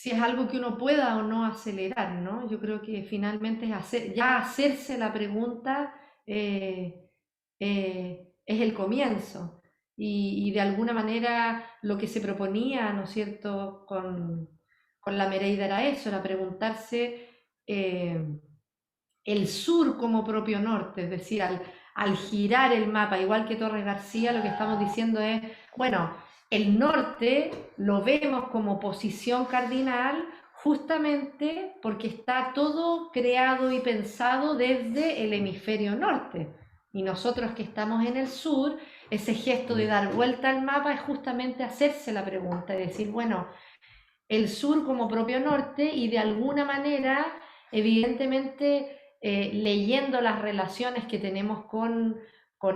es algo que uno pueda o no acelerar, ¿no? Yo creo que finalmente ya hacerse la pregunta es el comienzo. Y de alguna manera lo que se proponía, ¿no es cierto?, con la Mereida era eso, era preguntarse el sur como propio norte, es decir, al girar el mapa, igual que Torres García, lo que estamos diciendo es, bueno, el norte lo vemos como posición cardinal justamente porque está todo creado y pensado desde el hemisferio norte. Y nosotros que estamos en el sur, ese gesto de dar vuelta al mapa es justamente hacerse la pregunta, es decir, bueno, el sur como propio norte y de alguna manera, evidentemente, leyendo las relaciones que tenemos con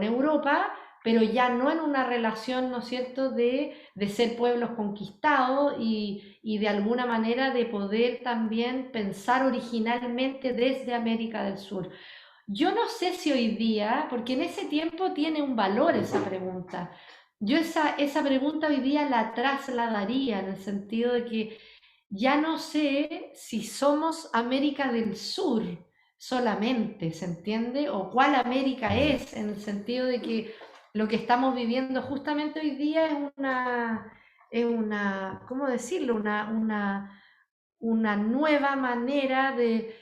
Europa, pero ya no en una relación, ¿no es cierto?, de ser pueblos conquistados y de alguna manera de poder también pensar originalmente desde América del Sur. Yo no sé si hoy día, porque en ese tiempo tiene un valor esa pregunta, yo esa pregunta hoy día la trasladaría en el sentido de que ya no sé si somos América del Sur solamente, ¿se entiende? O cuál América es, en el sentido de que lo que estamos viviendo justamente hoy día ¿cómo decirlo? Una nueva manera de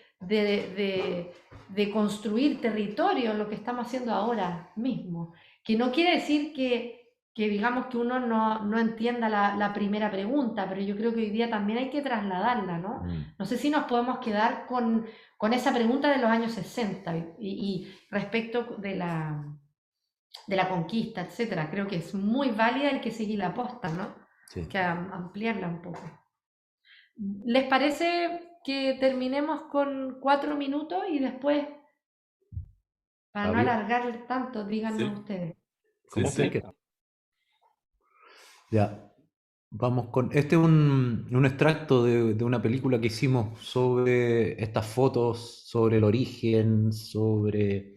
construir territorio, lo que estamos haciendo ahora mismo. Que no quiere decir que digamos que uno no entienda la primera pregunta, pero yo creo que hoy día también hay que trasladarla, ¿no? No sé si nos podemos quedar con esa pregunta de los años 60 y respecto de la conquista, etcétera. Creo que es muy válida, hay que seguir la posta, ¿no? Sí. Que ampliarla un poco. ¿Les parece que terminemos con 4 minutos y después, para no alargar tanto, díganos Sí. ustedes? Como Sí, usted sí. quiera. Ya. Vamos con. Este es un extracto de una película que hicimos sobre estas fotos, sobre el origen, sobre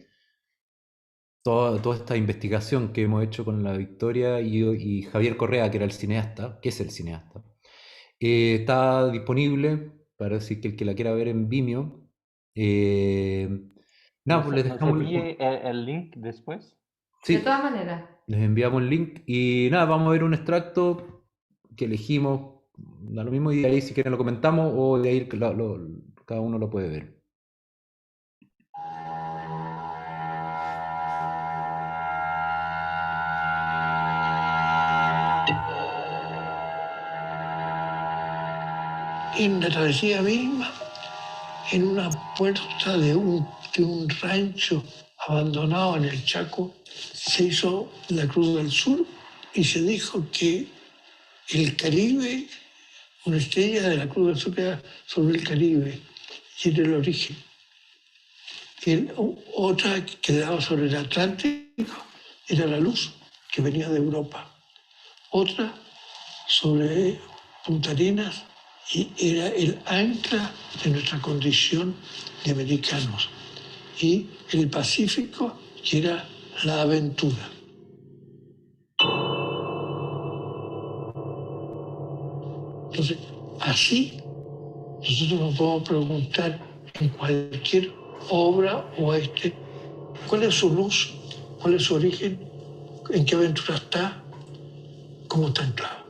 toda esta investigación que hemos hecho con la Victoria y Javier Correa, que era el cineasta, que es el cineasta. Está disponible para decir que el que la quiera ver en Vimeo. Nada, pues les ¿Nos dejamos. envíe el link después? De Sí, todas maneras. les enviamos el link y nada, vamos a ver un extracto que elegimos, da lo mismo y de ahí si quieren lo comentamos o de ahí cada uno lo puede ver. En la travesía misma, en una puerta de un rancho abandonado en el Chaco, se hizo la Cruz del Sur y se dijo que el Caribe, una estrella de la Cruz del Sur queda sobre el Caribe, y era el origen. Otra que quedaba sobre el Atlántico era la luz que venía de Europa. Otra sobre Punta Arenas y era el ancla de nuestra condición de americanos. Y el Pacífico, que era la aventura. Entonces, así nosotros nos podemos preguntar en cualquier obra o cuál es su luz, cuál es su origen, en qué aventura está, cómo está anclado.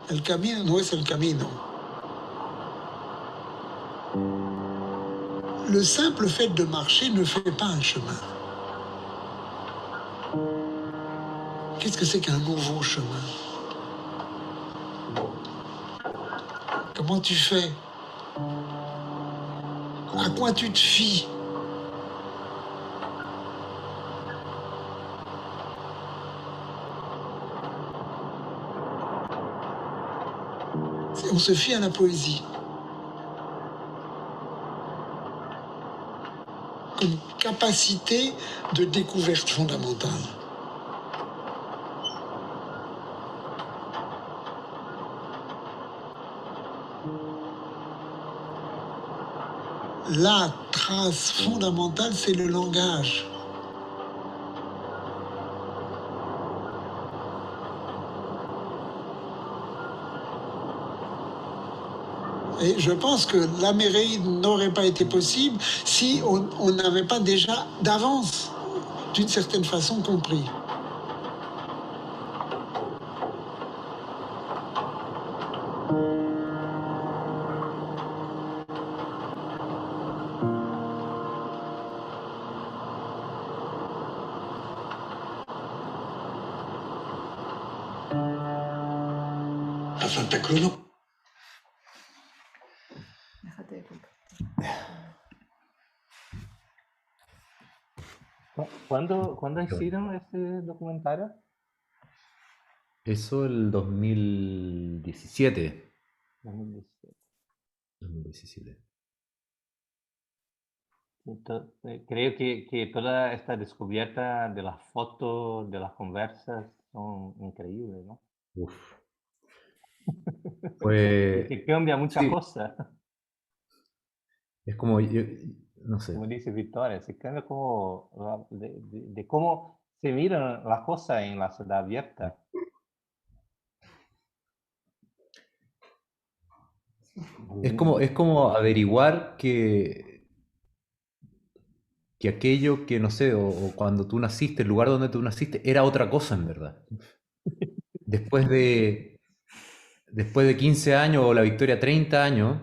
El camino no es el camino. Le simple fait de marcher ne fait pas un chemin. Qu'est-ce que c'est qu'un nouveau chemin? Comment tu fais? À quoi tu te fies? On se fie à la poésie comme capacité de découverte fondamentale. La trace fondamentale, c'est le langage. Et je pense que l'Amérique n'aurait pas été possible si on n'avait pas déjà d'avance, d'une certaine façon, compris. A Santa Cruz no. Déjate de compartir. ¿Cuándo hicieron este documentario? Eso el 2017. 2017. 2017. Creo que toda esta descubierta de las fotos, de las conversas, son increíbles, ¿no? Uf. Que Pues cambia muchas sí, cosas. es como, no sé. Como dice Victoria, se cambia como de cómo se miran las cosas en la ciudad abierta. Es como averiguar que aquello que, no sé, o cuando tú naciste, el lugar donde tú naciste, era otra cosa en verdad. Después de, después de 15 años o la Victoria 30 años,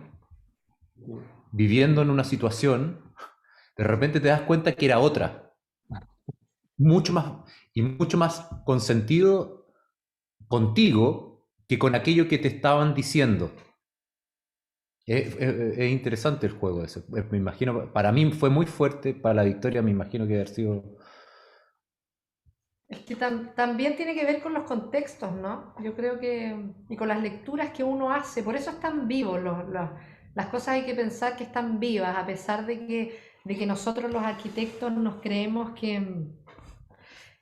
viviendo en una situación, de repente te das cuenta que era otra. Mucho más, y mucho más con sentido contigo que con aquello que te estaban diciendo. Es interesante el juego ese. Me imagino, para mí fue muy fuerte, para la Victoria me imagino que haber sido... Es que también tiene que ver con los contextos, ¿no? Yo creo que, y con las lecturas que uno hace, por eso están vivos las cosas, hay que pensar que están vivas, a pesar de que nosotros los arquitectos nos creemos que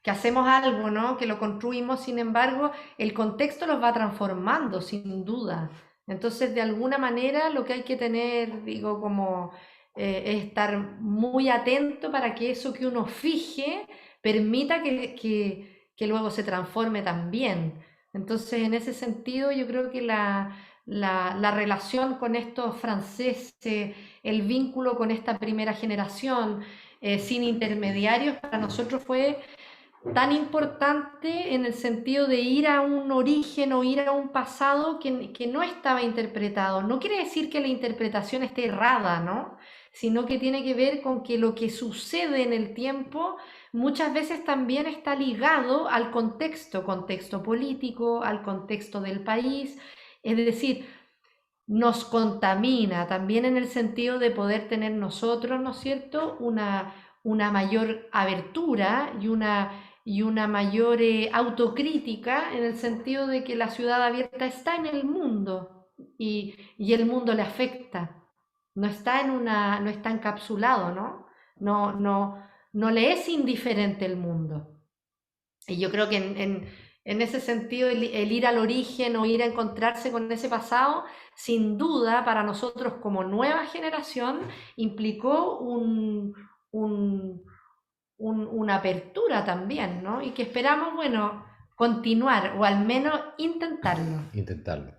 hacemos algo, ¿no? Que lo construimos, sin embargo, el contexto los va transformando, sin duda. Entonces, de alguna manera, lo que hay que tener, digo, como es estar muy atento para que eso que uno fije permita que luego se transforme también. Entonces, en ese sentido, yo creo que la relación con estos franceses, el vínculo con esta primera generación, sin intermediarios, para nosotros fue tan importante en el sentido de ir a un origen o ir a un pasado que no estaba interpretado. No quiere decir que la interpretación esté errada, ¿no? Sino que tiene que ver con que lo que sucede en el tiempo muchas veces también está ligado al contexto político, al contexto del país. Es decir, nos contamina también en el sentido de poder tener nosotros, ¿no es cierto?, una mayor abertura y una mayor autocrítica en el sentido de que la ciudad abierta está en el mundo y el mundo le afecta, no está no está encapsulado, ¿no? No le es indiferente el mundo. Y yo creo que en ese sentido el ir al origen o ir a encontrarse con ese pasado, sin duda para nosotros como nueva generación implicó una apertura también, ¿no? Y que esperamos, bueno, continuar o al menos intentarlo. Intentarlo.